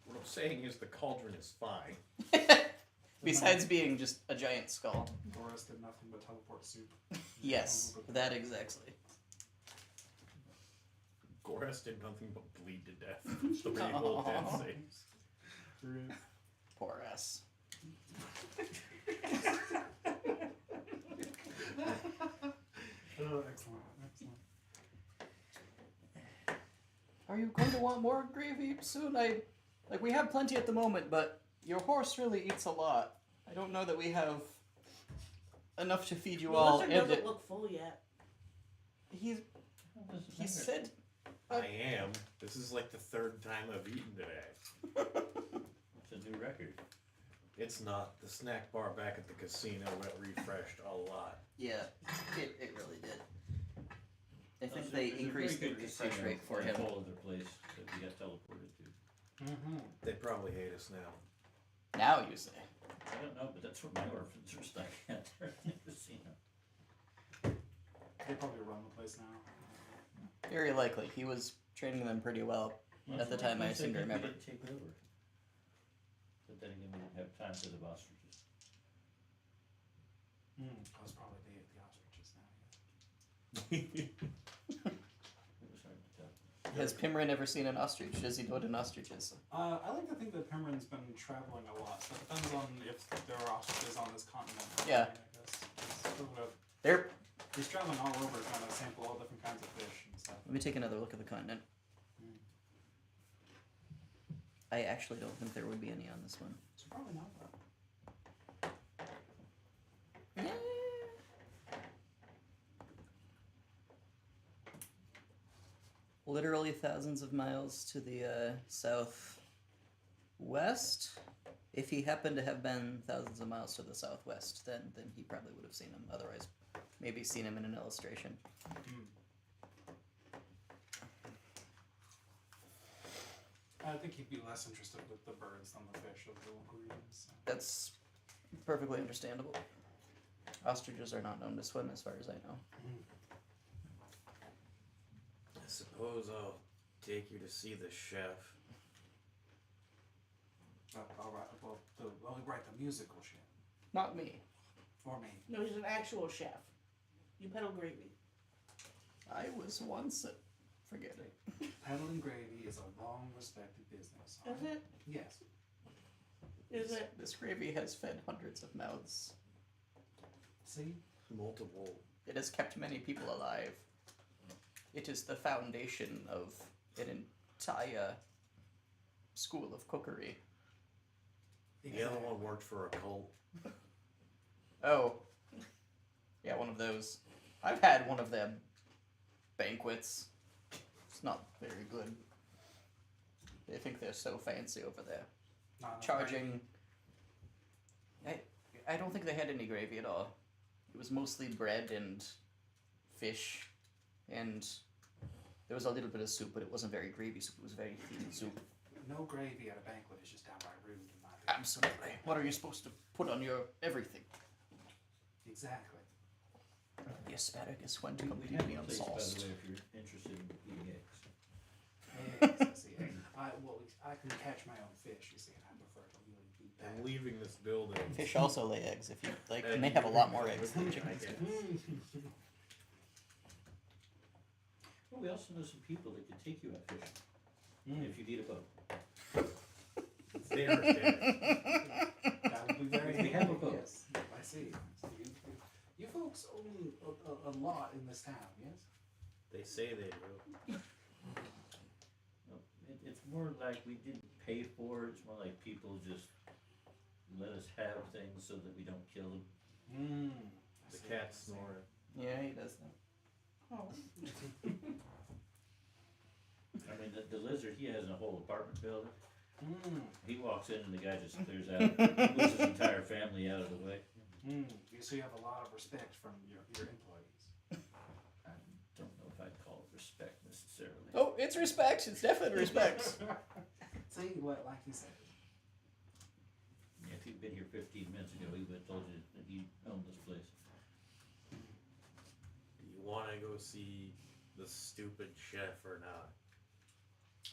S5: What I'm saying is the cauldron is fine.
S1: Besides being just a giant skull.
S3: Boris did nothing but teleport soup.
S1: Yes, that exactly.
S2: Paris did nothing but bleed to death. 3 whole death
S1: Aw.
S2: saves.
S1: Poor ass.
S3: Oh, excellent, excellent.
S1: Are you going to want more gravy soon? We have plenty at the moment, but your horse really eats a lot. I don't know that we have enough to feed you
S6: The
S1: all.
S6: lizard
S1: And
S6: doesn't look full yet.
S1: he said,
S2: I am. This is like the 3rd time I've eaten today.
S4: It's a new record.
S2: It's not. The snack bar back at the casino got refreshed a lot.
S1: yeah, it really did. I think
S4: There's
S1: they
S4: a
S1: increased the
S4: very good
S1: refresh
S4: casino
S1: rate for
S4: in
S1: him.
S4: a whole other place that we got teleported to.
S3: Mm-hmm.
S2: They probably hate us now.
S1: Now you say.
S4: I don't know, but that's where my orphans are stuck at. They're in the casino.
S3: They probably run the place now.
S1: Very likely. He was training them pretty well. At the time, I seem to remember.
S4: We didn't take over. But then again, we didn't have time for the ostriches.
S3: I was probably the ostriches now.
S4: It was hard to tell.
S1: Has Pimrin ever seen an ostrich? Does he know what an ostrich is?
S3: I like to think that Pimrin's been traveling a lot, so it depends on if there are ostriches on this continent.
S1: Yeah.
S3: I guess. It's sort of-
S1: There.
S3: He's traveling all over trying to sample all different kinds of fish and stuff.
S1: Let me take another look at the continent. I actually don't think there would be any on this one.
S3: So probably not though.
S1: Literally thousands of miles to the southwest. If he happened to have been thousands of miles to the southwest, then he probably would have seen him. Otherwise, maybe seen him in an illustration.
S3: I think he'd be less interested with the birds than the fish of the aquariums. So.
S1: That's perfectly understandable. Ostriches are not known to swim, as far as I know.
S2: I suppose I'll take you to see the chef.
S3: All right. Well, the musical shit
S1: Not me.
S3: for me.
S6: No, he's an actual chef. You peddle gravy.
S1: I was once at... Forget it.
S3: Peddling gravy is a long respected business. all
S6: Is
S3: right?
S6: it?
S3: Yes.
S6: Is it?
S1: This gravy has fed hundreds of mouths.
S3: See?
S2: Multiple.
S1: It has kept many people alive. It is the foundation of an entire school of cookery.
S2: The other one worked for a cult.
S1: Oh. Yeah, one of those. I've had one of them banquets. It's not very good. They think they're so fancy over there.
S3: Not enough
S1: Charging... I don't think they had any gravy at all. It was mostly bread and fish, and there was a little bit of soup, but it wasn't very gravy soup. It was very thin soup.
S3: No gravy at a banquet is just downright rude in my opinion.
S1: Absolutely. What are you supposed to put on your everything?
S3: Exactly.
S1: The asparagus went
S4: We have
S1: completely
S4: a place, by the
S1: unsauced.
S4: way, if you're interested in eating eggs.
S3: Eggs, see, I can catch my own fish, you see, and I prefer to really eat that.
S2: I'm leaving this building.
S1: Fish also lay eggs, if you like, and they have a lot more eggs than chickens do.
S4: Well, we also know some people that could take you out fishing if you need a boat.
S2: They are dead.
S3: That would be very
S4: We have a boat.
S3: Yes, I see. So you folks own a lot in this town, yes?
S2: They say they do.
S4: No, it's more like we didn't pay for it. It's more like people just let us have things so that we don't kill them.
S2: The cat's snoring.
S1: Yeah, he does that.
S6: Oh.
S4: I mean, the lizard, he has a whole apartment building. He walks in and the guy just clears out, moves his entire family out of the way.
S3: So you have a lot of respect from your employees.
S4: I don't know if I'd call it respect necessarily.
S1: Oh, it's respect. It's definitely respect.
S3: See, what, like you said.
S4: Yeah, if you'd been here 15 minutes ago, he would have told you that he owned this place.
S2: Do you want to go see the stupid chef or not?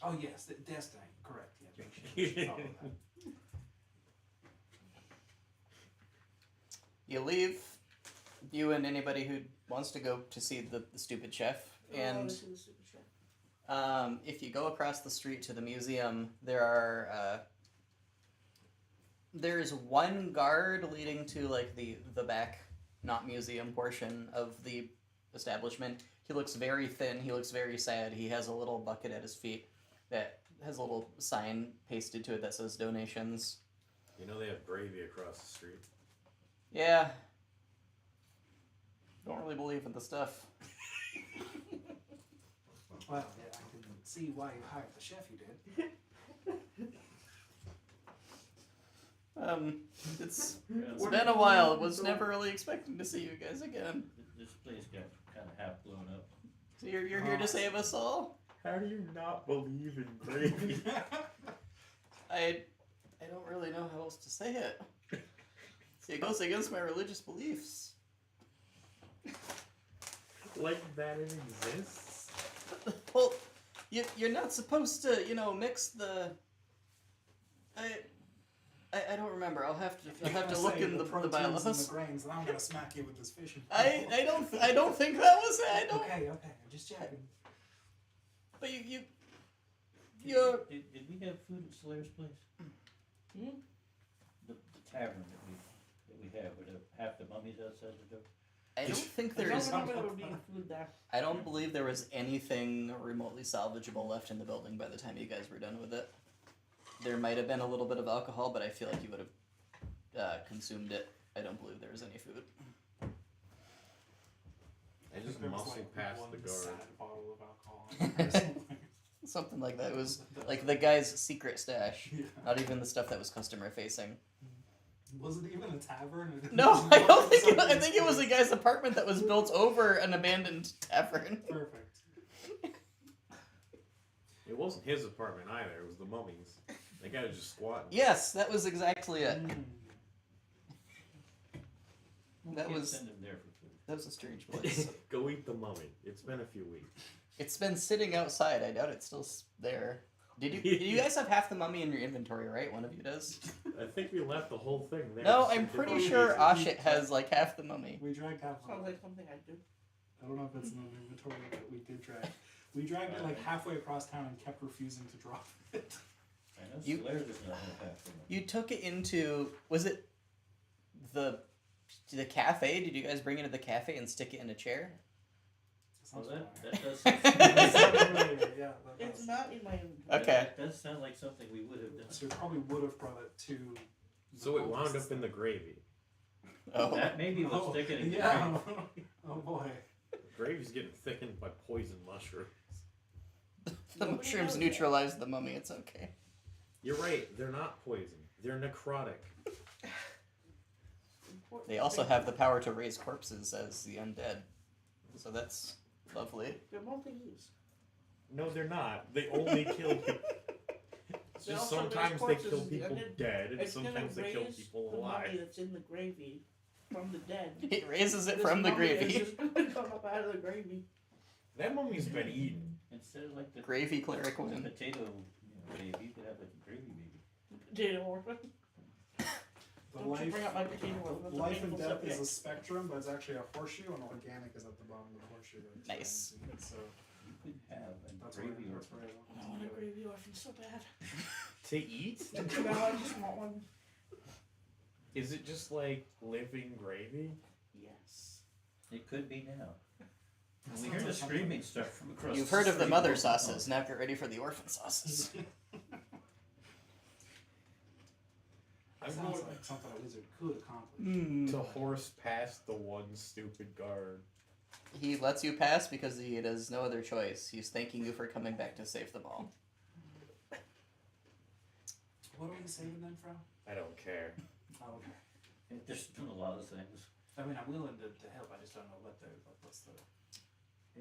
S3: Oh yes, Destiny, correct. Yeah, we should follow that.
S1: You leave, you and anybody who wants to go to see the stupid chef,
S6: Oh,
S1: and
S6: this is the stupid chef.
S1: If you go across the street to the museum, there's one guard leading to like the back, not museum portion of the establishment. He looks very thin. He looks very sad. He has a little bucket at his feet that has a little sign pasted to it that says donations.
S2: You know they have gravy across the street.
S1: Yeah. Don't really believe in the stuff.
S3: Well, yeah, I can see why you hired the chef you did.
S1: It's
S4: Yeah,
S1: been a while. Was never really expecting to see you guys again.
S4: this place got kind of half blown up.
S1: So you're here to save us all?
S2: How do you not believe in gravy?
S1: I don't really know how else to say it. See, it goes against my religious beliefs.
S2: Like that it exists?
S1: Well, you're not supposed to, mix the. I don't remember. I'll have to look in the
S3: proteins
S1: bylaws.
S3: and the grains, and I'm gonna smack you with this fishing.
S1: I don't think that was it. I don't.
S3: Okay, I'm just checking.
S1: But you're.
S4: Did we have food at Slayer's place?
S6: Hmm?
S4: The tavern that we have with half the mummies outside the door.
S1: I don't think
S6: I
S1: there
S6: don't
S1: is.
S6: remember there being food there.
S1: I don't believe there was anything remotely salvageable left in the building by the time you guys were done with it. There might have been a little bit of alcohol, but I feel like you would have consumed it. I don't believe there was any food.
S2: I just
S3: There was,
S2: muscle
S3: like,
S2: past
S3: one
S2: the guard.
S3: sad bottle of alcohol in there or something.
S1: Something like that. It was like the guy's secret stash.
S3: Yeah.
S1: Not even the stuff that was customer facing.
S3: Was it even a tavern?
S1: No, I don't think I think it was a guy's apartment that was built over an abandoned tavern.
S3: Perfect.
S2: It wasn't his apartment either. It was the mummies. That guy was just squatting.
S1: Yes, that was exactly it.
S3: Mm.
S1: That
S4: Can't
S1: was
S4: send him there for food.
S1: that was a strange place.
S2: Go eat the mummy. It's been a few weeks.
S1: It's been sitting outside. I doubt it's still there. Did you guys have half the mummy in your inventory, right? One of you does.
S2: I think we left the whole thing there.
S1: No,
S2: just
S1: I'm
S2: in
S1: pretty
S2: case.
S1: sure Ashit has like half the mummy.
S3: We dragged half of
S6: Sounds
S3: it.
S6: like something I'd do.
S3: I don't know if it's in the inventory, but we did drag. We dragged it like halfway across town and kept refusing to drop it.
S4: I know
S1: You-
S4: Slayer's does not have half the mummy.
S1: You took it into the cafe? Did you guys bring it to the cafe and stick it in a chair?
S4: Well,
S3: Sounds
S4: that
S3: familiar.
S4: does
S3: That
S4: sound
S3: sounds familiar, yeah, that
S6: It's
S3: does.
S6: not in my inventory.
S1: Okay.
S4: That does sound like something we would have done.
S3: So we probably would have brought it to.
S2: So it wound up in the gravy.
S1: Oh.
S4: That maybe was sticking in
S3: yeah. Oh boy.
S2: Gravy's getting thickened by poison mushrooms.
S1: The
S6: Nobody
S1: mushrooms
S6: knows that.
S1: neutralize the mummy. It's okay.
S2: You're right. They're not poison. They're necrotic.
S6: Important
S1: They also
S6: thing.
S1: have the power to raise corpses as the undead. So that's lovely.
S6: They're multi-use.
S2: No, they're not. They only kill people. It's
S6: They
S2: just
S6: also raise
S2: sometimes they
S6: corpses
S2: kill
S6: and
S2: people
S6: then
S2: dead, and
S6: It's gonna
S2: sometimes they kill
S6: raise
S2: people
S6: the
S2: alive.
S6: mummy that's in the gravy from the dead.
S1: It raises it
S6: This
S1: from the
S6: mummy is
S1: gravy.
S6: just gonna come up out of the gravy.
S2: That mummy's been eaten.
S4: Instead of like the
S1: Gravy cleric
S4: the
S1: win.
S4: potato baby, you could have like a gravy baby.
S6: Potato orphan.
S3: The
S6: Don't you
S3: life,
S6: bring up my potato orphan. That's a
S3: life and
S6: painful
S3: death
S6: subject.
S3: is a spectrum, but it's actually a horseshoe, and organic is at the bottom of the horseshoe. Right?
S1: Nice.
S3: So
S4: You could have a
S3: that's
S4: gravy
S3: where,
S4: or
S3: that's where I want
S6: I
S3: to
S6: want a
S3: go.
S6: gravy orphan so bad.
S2: To eat?
S6: No, I just want one.
S2: Is it just like living gravy?
S6: Yes.
S4: It could be now.
S3: That
S4: We
S3: sounds
S4: hear the
S3: like something-
S4: screaming stuff from across
S1: You've
S4: the
S1: heard of the
S4: street.
S1: mother sauces. Now get ready for the orphan sauces.
S2: I'm
S3: Sounds
S2: going
S3: like something a wizard could accomplish.
S1: Mm.
S2: to horse past the one stupid guard.
S1: He lets you pass because he has no other choice. He's thanking you for coming back to save them all.
S3: What are we saving them from?
S2: I don't care.
S3: Oh, okay.
S4: There's been a lot of things.
S3: I mean, I'm willing to help. I just don't know what's the.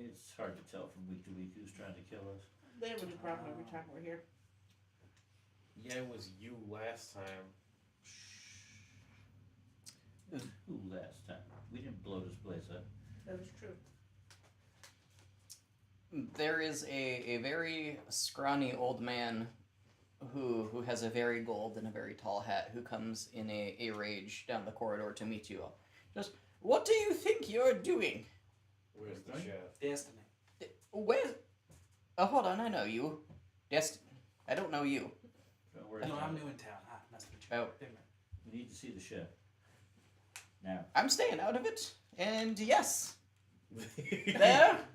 S4: It's hard to tell from week to week who's trying to kill us.
S6: They have a new problem every time we're here.
S2: Yeah, it was you last time.
S4: Who last time? We didn't blow this place up.
S6: That is true.
S1: There is a very scrawny old man who has a very gold and a very tall hat who comes in a rage down the corridor to meet you all. Just, what do you think you're doing?
S2: Where's the
S4: Right?
S2: chef?
S3: Destiny.
S1: Where? Oh, hold on, I know you. Yes, I don't know you.
S4: Don't worry
S3: No,
S4: about
S3: I'm
S4: it.
S3: new in town. Ah, nice to meet you.
S1: Oh.
S3: Hey, man.
S4: We need to see the chef. Now.
S1: I'm staying out of it, and yes,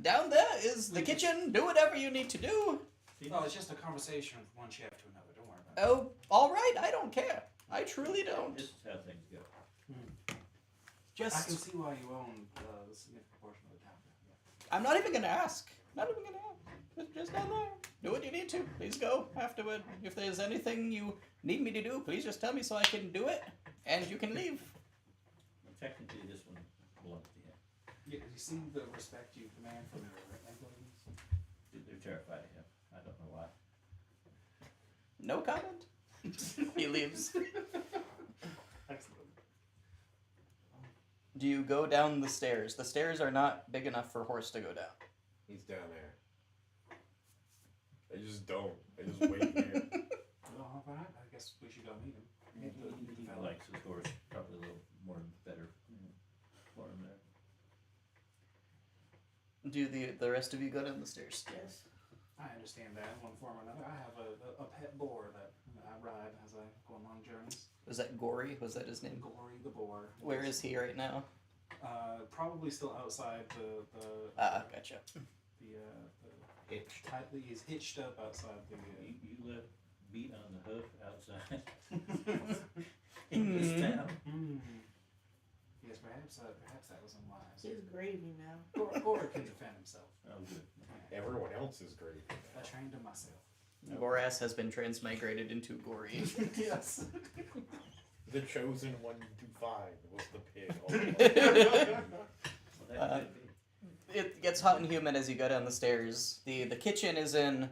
S1: down there is the kitchen. Do whatever you need to do.
S4: See?
S3: Oh, it's just a conversation from one chef to another. Don't worry about it.
S1: Oh, all right. I don't care. I truly don't.
S4: This is how things go.
S3: I can
S1: Just,
S3: see why you own the significant portion of the town.
S1: I'm not even gonna ask. Not even gonna ask. Just down there. Do what you need to. Please go afterward. If there's anything you need me to do, please just tell me so I can do it, and you can leave.
S4: Technically, this one belongs to him.
S3: Yeah, you see the respect you command from your employees?
S4: They're terrified of him. I don't know why.
S1: No comment. He leaves.
S3: Excellent.
S1: Do you go down the stairs? The stairs are not big enough for a horse to go down.
S5: He's down there. I just don't. I just wait here.
S3: Well, all right. I guess we should go meet him.
S4: He likes his horse probably a little more better for him there.
S1: Do the rest of you go down the stairs?
S6: Yes.
S3: I understand that in one form or another. I have a pet boar that I ride as I go on long journeys.
S1: Was that Gory? Was that his name?
S3: Gory the boar.
S1: Where is he right now?
S3: Probably still outside
S1: Gotcha.
S5: Hitched.
S3: tightly. He's hitched up outside the.
S4: You left meat on the hoof outside in this town.
S3: Yes, perhaps that was unwise.
S6: He's gravy now.
S3: Gory can defend himself.
S4: Oh, good.
S5: Everyone else is great.
S3: I trained him myself.
S1: Gorass has been transmigrated into Gory.
S3: Yes.
S5: The chosen 1 to 5 was the pig.
S4: Well, that could be.
S1: It gets hot and humid as you go down the stairs. The kitchen is in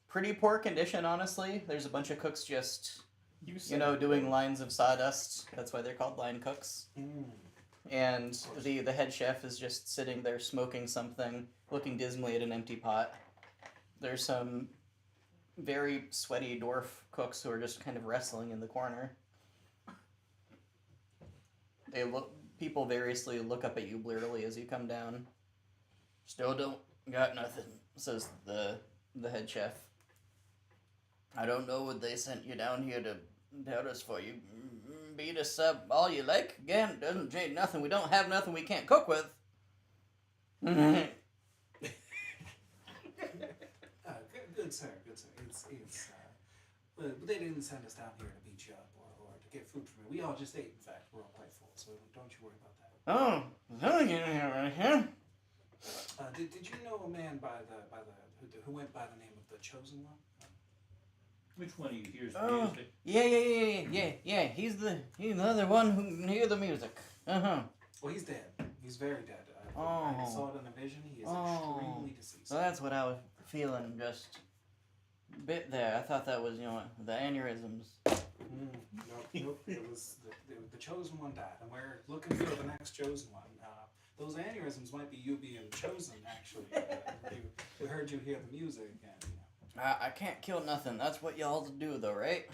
S1: pretty poor condition, honestly. There's a bunch of cooks just, doing lines of sawdust. That's why they're called line cooks. And the head chef is just sitting there smoking something, looking dismally at an empty pot. There's some very sweaty dwarf cooks who are just kind of wrestling in the corner. People variously look up at you blearily as you come down. Still don't got nothing, says the head chef. I don't know what they sent you down here to tell us for. You beat us up all you like. Again, doesn't change nothing. We don't have nothing we can't cook with.
S3: Good sir, good sir. But they didn't send us down here to beat you up or to get food from you. We all just ate, in fact. We're all quite full, so don't you worry about that.
S1: Oh, something in here right here.
S3: Did you know a man who went by the name of the Chosen One?
S4: Which one of you hears
S1: Oh,
S4: music?
S1: yeah. He's the other one who can hear the music.
S3: Well, he's dead. He's very dead. I
S1: Oh.
S3: saw it in a vision. He is
S1: Oh.
S3: extremely deceased.
S1: So that's what I was feeling just a bit there. I thought that was, the aneurysms.
S3: Nope. It was the Chosen One died, and we're looking for the next Chosen One. Those aneurysms might be you being chosen, actually. We heard you hear the music, and
S1: I can't kill nothing. That's what y'all do, though, right?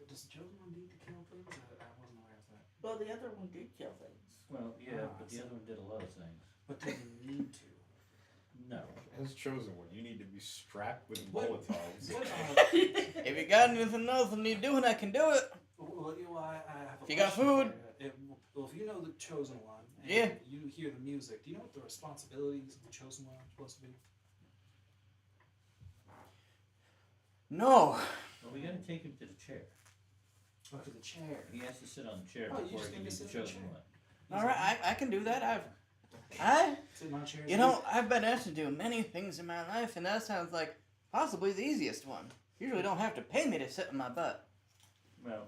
S3: Does the Chosen One need to kill things? I wasn't aware of that.
S6: Well, the other one did kill things.
S4: Well, yeah,
S3: Ah,
S4: but the
S3: so-
S4: other one did a lot of things.
S3: But didn't need to.
S4: No.
S5: As chosen one, you need to be strapped with
S3: What-
S5: Molotovs.
S3: What?
S1: If you got anything else that need doing, I can do it.
S3: Well, I have a
S1: If you got
S3: question
S1: food.
S3: for you. Well, if you know the Chosen One, and
S1: Yeah.
S3: you hear the music, do you know what the responsibilities of the Chosen One are supposed to be?
S1: No.
S4: Well, we gotta take him to the chair.
S3: Oh, to the chair.
S4: He has to sit on the chair
S3: Oh, you
S4: before
S3: just
S4: he
S3: need
S4: can
S3: to
S4: be the
S3: sit on the
S4: chosen
S3: chair.
S4: one.
S1: All right, I can do that.
S3: Sitting on chairs.
S1: I've been asked to do many things in my life, and that sounds like possibly the easiest one. Usually don't have to pay me to sit in my butt.
S4: Well,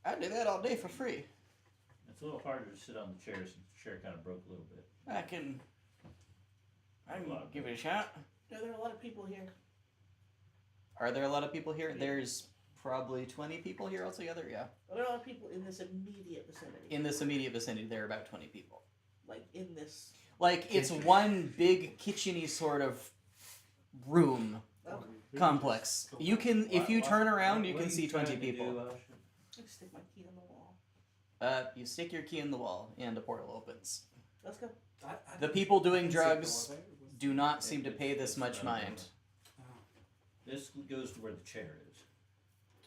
S1: I do that all day for free.
S4: it's a little harder to sit on the chair since the chair kind of broke a little bit.
S1: I can give it a shot.
S6: No, there are a lot of people here.
S1: Are there a lot of people here?
S6: Yeah.
S1: There's probably 20 people here altogether, yeah.
S6: There are a lot of people in this immediate vicinity.
S1: In this immediate vicinity, there are about 20 people.
S6: Like, in this.
S1: Like, it's one big kitchen-y sort of room
S6: Okay.
S1: complex. You can, if you turn around, you
S4: What
S1: can
S4: are
S1: see 20
S4: trying to do,
S1: people.
S4: Asha?
S6: I stick my key on the wall.
S1: You stick your key in the wall, and a portal opens.
S6: Let's go.
S3: I
S1: The people doing
S3: didn't see a door
S1: drugs
S3: there.
S1: do not seem to
S4: It-
S1: pay this
S4: it's
S1: much
S4: not
S1: mind.
S4: This goes to where the chair is.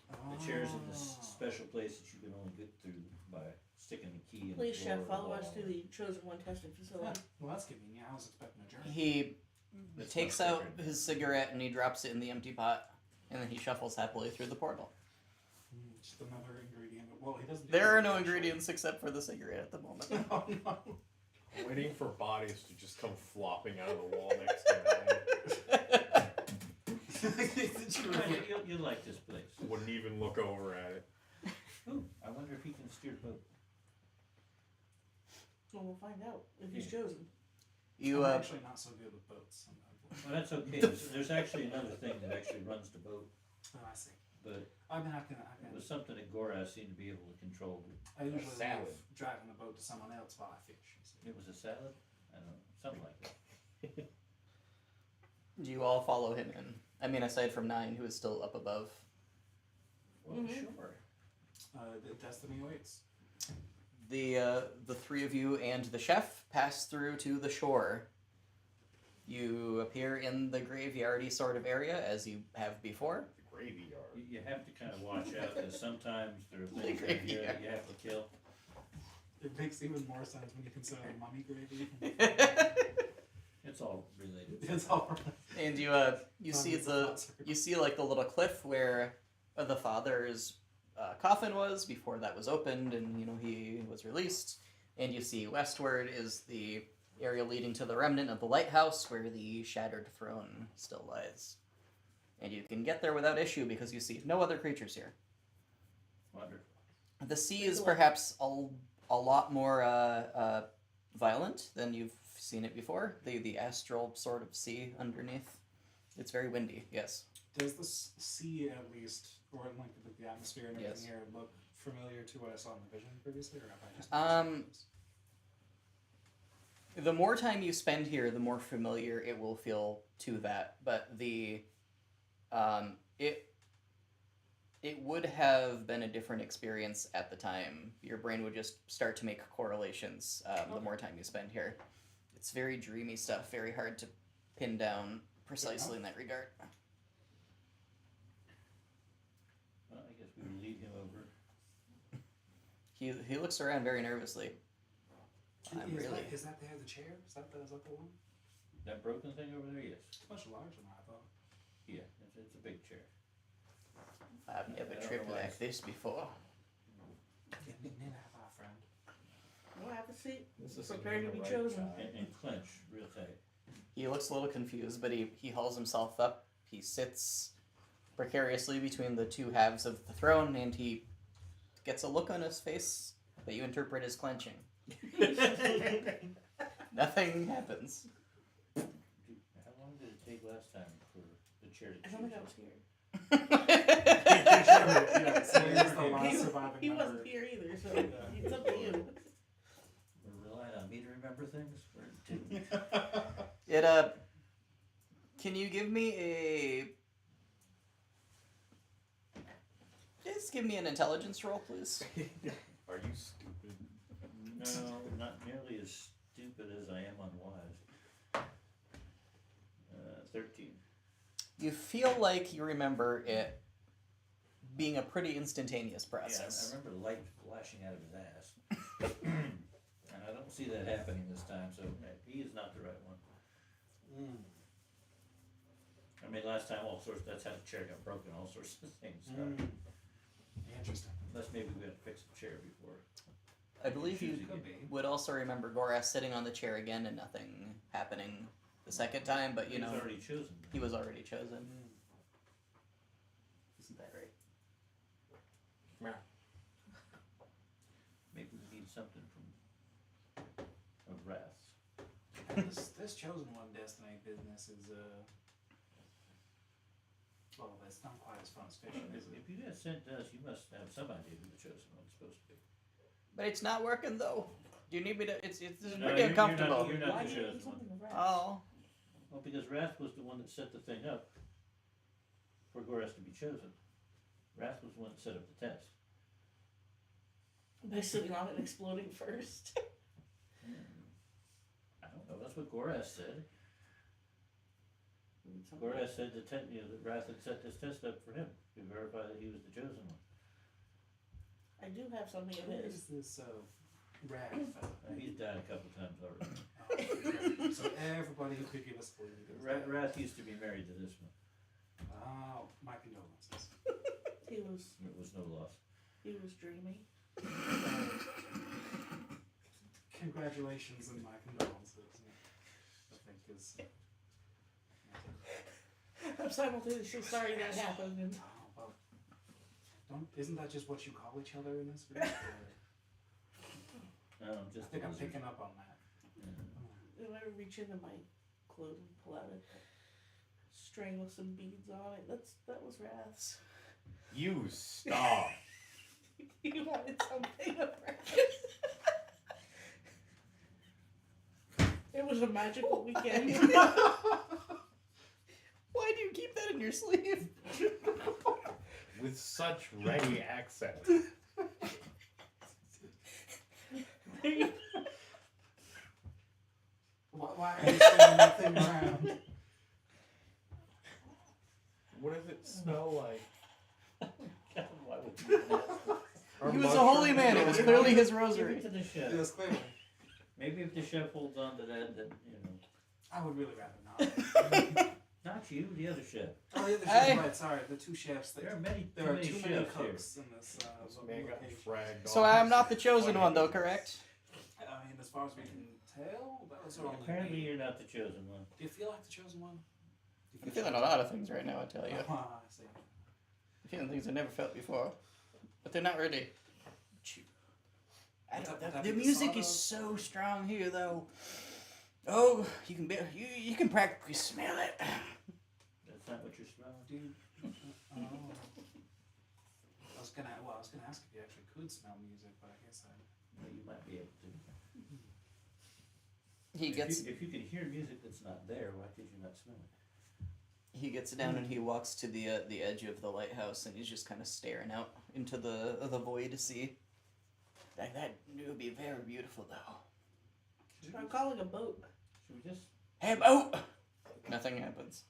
S4: The chair's in this
S3: Oh.
S4: special place that you can only get through by sticking the key in
S6: Please,
S4: the floor
S6: chef,
S4: or
S6: follow
S4: the
S6: us
S4: wall.
S6: to the chosen one testing
S3: Yeah,
S6: facility.
S3: well, that's convenient. I was expecting a journey.
S1: He
S4: It's
S1: takes
S4: much
S1: out
S4: quicker.
S1: his cigarette and he drops it in the empty pot, and then he shuffles happily through the portal.
S3: Just another ingredient. Well, he doesn't. do
S1: There are
S3: it,
S1: no
S3: actually.
S1: ingredients except for the cigarette at the moment.
S3: Oh no.
S5: I'm waiting for bodies to just come flopping out of the wall next to me.
S4: You'll like this place.
S5: Wouldn't even look over at it.
S4: Ooh, I wonder if he can steer the boat.
S6: Well, we'll find out if he's chosen.
S1: You
S3: I'm actually not so good with boats. Sometimes.
S4: Well, that's okay. There's actually another thing that actually runs the boat,
S3: Oh, I see.
S4: but
S3: I mean, I can.
S4: it was something that Goraz seemed to be able to control.
S3: I usually
S5: salad.
S3: leave driving the boat to someone else while I fish. You see.
S4: It was a salad? I don't know, something like that.
S1: do you all follow him in? I mean, aside from Nine, who is still up above.
S4: Well,
S6: Mhm.
S4: sure.
S3: The destiny awaits.
S1: The three of you and the chef pass through to the shore. You appear in the graveyardy sort of area as you have before.
S5: The graveyard.
S4: You have to kind of watch out because sometimes there are
S1: The
S4: things in here that
S1: graveyard.
S4: you have to kill.
S3: It makes even more sense when you consider the mummy gravy.
S4: It's all related.
S3: It's all
S1: And you see
S3: It's a
S1: you see like the little cliff where the father's coffin was before that was opened, and he was released. And you see westward is the area leading to the remnant of the lighthouse where the shattered throne still lies. And you can get there without issue because you see no other creatures here.
S4: Wonderful.
S1: The sea is perhaps a lot more violent than you've seen it before. The astral sort of sea underneath. It's very windy, yes.
S3: Does the sea at least, or like the atmosphere and everything
S1: Yes.
S3: here, look familiar to what I saw in the vision previously, or have I just?
S1: The more time you spend here, the more familiar it will feel to that. But it would have been a different experience at the time. Your brain would just start to make correlations the more time you spend here. It's very dreamy stuff, very hard to pin down precisely in that regard.
S4: Well, I guess we will lead him over.
S1: He looks around very nervously. I'm
S3: is,
S1: really...
S3: is that the chair? Is that the one?
S4: That broken thing over there, yes.
S3: It's much larger than I thought.
S4: Yeah, it's a big chair.
S1: I've never
S4: I don't
S1: tripped
S4: know why.
S1: like this before.
S3: Neither have I, friend.
S6: We'll have a seat.
S5: This is
S6: Prepare to
S5: the
S6: be
S5: right
S6: chosen.
S5: time.
S4: And clench real tight.
S1: He looks a little confused, but he hauls himself up. He sits precariously between the two halves of the throne, and he gets a look on his face that you interpret as clenching. Nothing happens.
S4: Dude, how long did it take last time for the chair to
S6: I
S4: choose?
S6: don't think I was here.
S3: Yeah, so he's the last
S6: He,
S3: surviving
S6: he
S3: member.
S6: wasn't here either, so it's up to you.
S4: We're relying on me to remember things? Or didn't?
S1: It can you give me a... Just give me an intelligence roll, please.
S5: Are you stupid?
S4: No, not nearly as stupid as I am unwise. 13.
S1: You feel like you remember it being a pretty instantaneous
S4: Yeah,
S1: process.
S4: I remember the light flashing out of his ass. And I don't see that happening this time, so he is not the right one. I mean, last time, that's how the chair got broken, all sorts of things.
S3: Interesting.
S4: Unless maybe we had to fix the chair before.
S1: I believe you
S4: choosing
S3: Could
S4: it.
S3: be.
S1: would also remember Goras sitting on the chair again and nothing happening the second time, but
S4: He
S1: you
S4: was
S1: know,
S4: already chosen.
S1: he was already chosen. Isn't that right?
S4: Maybe we need something from Wrath.
S3: This chosen one destiny business is well, it's not quite as fun as fishing, is it?
S4: If you got sent to us, you must have some idea who the chosen one's supposed to be.
S1: But it's not working though. Do you need me to? It's
S4: No,
S1: pretty
S4: you're
S1: uncomfortable.
S4: You're not
S6: Why
S4: the
S6: do you
S4: chosen
S6: need something
S4: one.
S6: to rest?
S1: Oh,
S4: Well, because Wrath was the one that set the thing up for Goras to be chosen. Wrath was the one that set up the test.
S6: By sitting on it and exploding first.
S4: I don't know. That's what Goras said.
S6: need something.
S4: Gorath said that Wrath had set this test up for him to verify that he was the chosen one.
S6: I do have something of
S3: Who
S6: his.
S3: is this Rad
S4: He's died a couple times already.
S3: fellow? So everybody who could give us a clue. is dead.
S4: Wrath used to be married to this one.
S3: Oh, my condolences.
S6: He was
S4: It was no loss.
S6: dreamy.
S3: Congratulations and my condolences. I think is.
S6: I'm simultaneously sorry that happened. And
S3: Oh, well, isn't that just what you call each other in this group? Or- I
S4: Just
S3: think I'm
S4: lizard.
S3: picking up on that.
S4: Yeah.
S6: if I reach into my clothes and pull out a string with some beads on it, that was Wrath's.
S2: You stop.
S6: He wanted something of Wrath. It was a magical weekend.
S1: Why do you keep that in your sleeve?
S2: With such ready accent.
S3: Why are you spinning that thing around?
S2: What does it smell like?
S4: God, why would you do that?
S1: He was a holy man. It was clearly his
S4: Give
S1: rosary.
S4: it to the chef.
S3: Yes, clearly.
S4: Maybe if the chef holds on to that, then,
S3: I would really rather not.
S4: Not you, the other chef.
S3: Oh, yeah, the
S1: Hey.
S3: chef's right. Sorry, the two chefs.
S4: There are many,
S3: There are
S4: too
S3: too
S4: many
S3: many
S4: chefs here.
S3: cooks in this
S2: This man got
S3: location.
S2: fragged
S1: So
S2: off.
S1: I'm not the chosen one, though, correct?
S3: I mean, as far as we can tell, that was only
S4: Apparently
S3: me.
S4: you're not the chosen one.
S3: Do you feel like the chosen one?
S1: I'm feeling a lot of things right now, I tell you.
S3: I see.
S1: I'm feeling things I never felt before. But they're not ready. I
S3: Would
S1: don't,
S3: that
S1: the
S3: be the
S1: music is
S3: sawdust?
S1: so strong here, though. Oh, you can you can practically smell it.
S4: That's not what you're smelling.
S3: Dude. Oh. I was gonna ask if you actually could smell music, but I guess I.
S4: Well, you might be able to.
S1: He gets
S4: If you can hear music that's not there, why could you not smell it?
S1: he gets down and he walks to the edge of the lighthouse, and he's just kind of staring out into the void to see. Like that would be very beautiful, though.
S6: I'm calling a boat.
S4: Should we just
S1: Hey, boat! Nothing happens.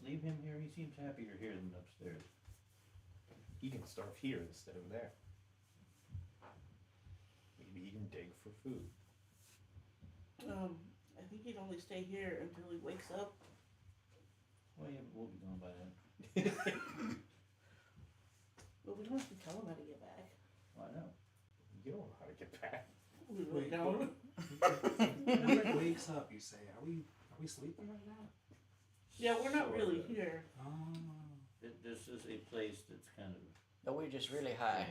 S4: leave him here? He seems happier here than upstairs.
S2: He can starve here instead of there. Maybe he can dig for food.
S6: I think he'd only stay here until he wakes up.
S4: Well, yeah, we'll be gone by then.
S6: But we don't have to tell him how to get back.
S4: Why not?
S2: You don't know how to get back.
S6: We
S3: Wait,
S6: don't.
S3: When it wakes up, you say, "Are we sleeping right now?"
S6: Yeah, we're not
S4: Sort
S6: really
S4: of.
S6: here.
S3: Oh.
S4: This is a place that's kind of
S1: No, we're just really high.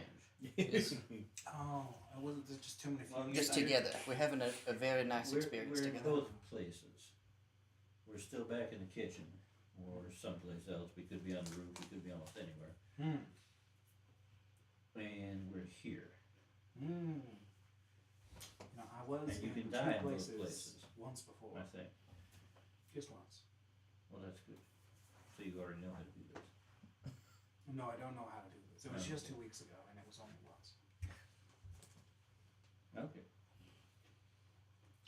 S4: strange.
S3: Oh, it wasn't there's just too many
S4: Well,
S3: feelings.
S1: Just
S3: I-
S1: together. We're having a very nice
S4: We're
S1: experience
S4: in
S1: together.
S4: both places. We're still back in the kitchen or someplace else. We could be on the roof. We could be almost anywhere.
S3: Hmm.
S4: And we're here.
S3: Hmm. No, I was
S4: And you
S3: in
S4: can
S3: two
S4: die in both
S3: places,
S4: places.
S3: once before.
S4: I think.
S3: Just once.
S4: Well, that's good. So you already know how to do this.
S3: No, I don't know how to do this. It was
S4: Oh.
S3: just 2 weeks ago, and it was only once.
S4: Okay.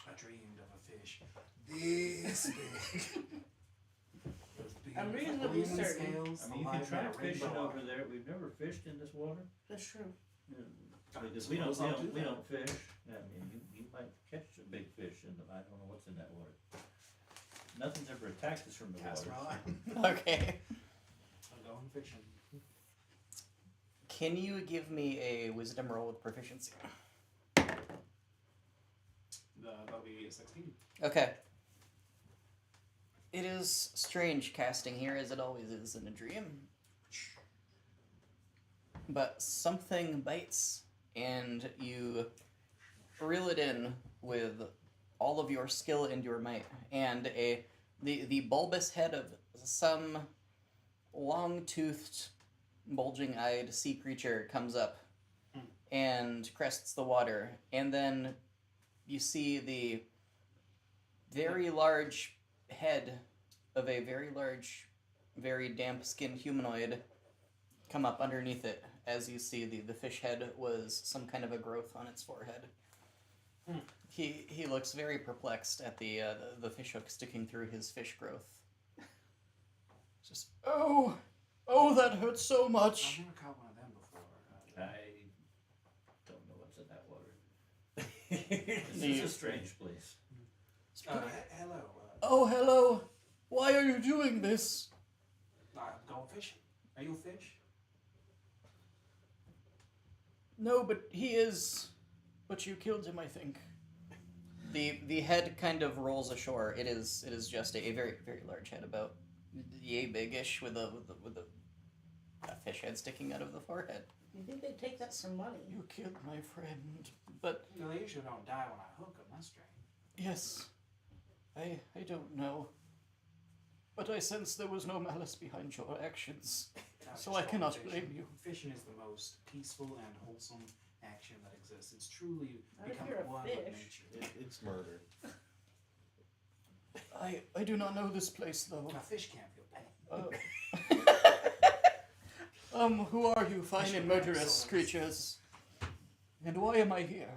S3: I dreamed of a fish this big. It was big
S6: I'm
S3: with
S6: reasonably
S3: gleaming
S6: certain.
S3: scales,
S4: I mean, you
S3: alive
S4: can try
S3: in a
S4: fishing
S3: rainbow
S4: over
S3: eye.
S4: there. We've never fished in this water.
S6: That's true.
S4: Because
S3: I
S4: we don't,
S3: suppose I'll do
S4: we
S3: that.
S4: don't fish. I mean, you might catch a big fish in the, I don't know what's in that water. Nothing's ever attacked us from the
S3: Cast
S4: water.
S3: my line.
S1: Okay.
S3: I'm going fishing.
S1: Can you give me a wisdom roll with proficiency?
S3: That'll be a 16.
S1: Okay. It is strange casting here, as it always is in a dream. But something bites, and you reel it in with all of your skill and your might, and the bulbous head of some long-toothed, bulging-eyed sea creature comes up and crests the water, and then you see the very large head of a very large, very damp-skinned humanoid come up underneath it. As you see, the fish head was some kind of a growth on its forehead.
S3: Hmm.
S1: He looks very perplexed at the fish hook sticking through his fish growth. Just, oh, that hurts so
S3: I've
S1: much.
S3: never caught one of them before.
S4: I don't know what's in that water. This is a strange place.
S3: Hello.
S1: Oh, hello. Why are you doing this?
S3: I'm going fishing. Are you a fish?
S1: No, but he is. But you killed him, I think. The head kind of rolls ashore. It is just a very very large head, about yay big-ish, with a fish head sticking out of the forehead.
S6: You think they'd take that for money?
S1: You killed my friend, but
S3: You know, they usually don't die when I hook them. That's strange.
S1: yes, I don't know. But I sense there was no malice behind your actions, so I cannot blame you.
S3: Fishing is the most peaceful and wholesome action that exists. It's truly
S6: Not if
S3: become
S6: you're a
S3: one with
S6: fish.
S3: nature.
S5: It's murder.
S1: I do not know this place though.
S3: A fish can't feel pain.
S1: Who are you, fine and murderous creatures? And why am I here?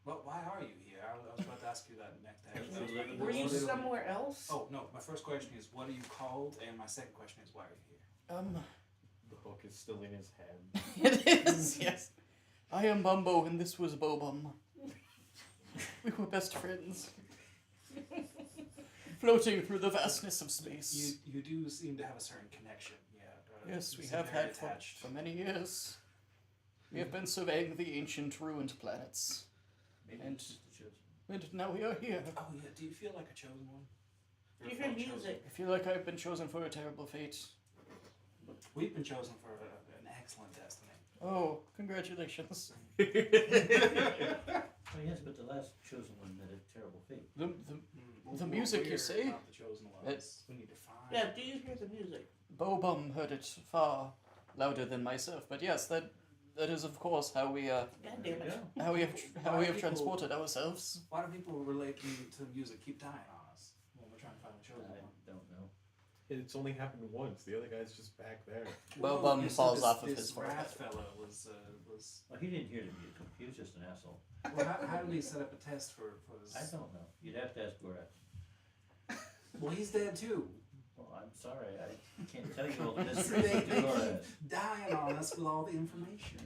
S3: Well, why are you here? I was about to ask you that next time.
S6: Were you somewhere else?
S3: Oh, no. My first question is, what are you called? And my second question is, why are you here?
S5: The hook is still in his head.
S1: It is, yes. I am Bumbo, and this was Bobum. We were best friends. Floating through the vastness of space.
S3: You do seem to have a certain connection, yeah.
S1: Yes, we
S3: you seem
S1: have
S3: very
S1: had
S3: attached.
S1: for many years. We have been surveying the ancient ruined planets.
S4: Maybe
S1: And-
S4: it's just the chosen.
S1: And now we are here.
S3: Oh, yeah. Do you feel like a chosen one?
S6: Do you
S3: Or
S6: hear
S3: felt chosen?
S6: music?
S1: I feel like I've been chosen for a terrible fate.
S3: We've been chosen for an excellent destiny.
S1: Oh, congratulations.
S4: Oh yes, but the last chosen one met a terrible fate.
S1: The music, you
S3: we're
S1: say?
S3: Not the chosen ones.
S1: It's-
S3: We need to find.
S6: Yeah, do you hear the music?
S1: Bobum heard it far louder than myself, but yes, that is of course how we
S6: God damn
S4: There we
S6: it.
S4: go.
S1: how we have
S3: People-
S1: transported ourselves.
S3: Why do people relating to music keep dying on us when we're trying to find the chosen
S4: I
S3: one?
S4: don't know.
S5: It's only happened once. The other guy's just back there.
S1: Bobum
S3: you said
S1: falls
S3: this-
S1: off of
S3: this
S1: his forehead.
S3: Wrath fella was.
S4: Well, he didn't hear the music. He was just an asshole.
S3: Well, how did he set up a test for his?
S4: I don't know. You'd have to ask Gorath.
S3: Well, he's dead too.
S4: Well, I'm sorry. I can't tell you all the
S3: They
S4: mysteries of
S3: keep
S4: Gorath.
S3: dying on us with all the information.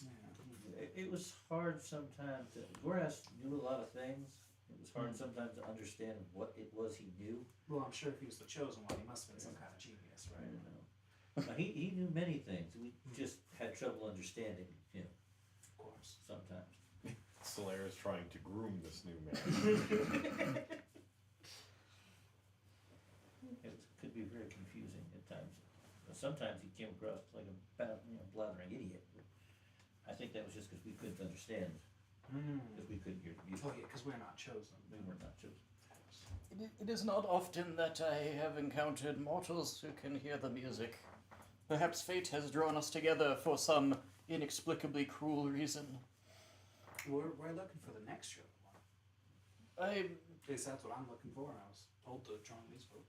S3: Yeah.
S4: It was hard sometimes. Gorath knew a lot of things. It was hard sometimes to understand what it was he knew.
S3: Well, I'm sure if he was the chosen one, he must have been some kind of genius,
S4: I
S3: right?
S4: don't know. He knew many things. We just had trouble understanding him
S3: Of course.
S4: sometimes.
S5: Solaire's trying to groom this new man.
S4: Could be very confusing at times. Sometimes he came across like a blathering idiot. I think that was just because we couldn't understand, because we couldn't hear the music.
S3: Oh yeah, because we're not chosen.
S4: We were not chosen.
S1: It is not often that I have encountered mortals who can hear the music. Perhaps fate has drawn us together for some inexplicably cruel reason.
S3: We're looking for the next chosen one.
S1: I
S3: At least that's what I'm looking for. I was told to join these folks.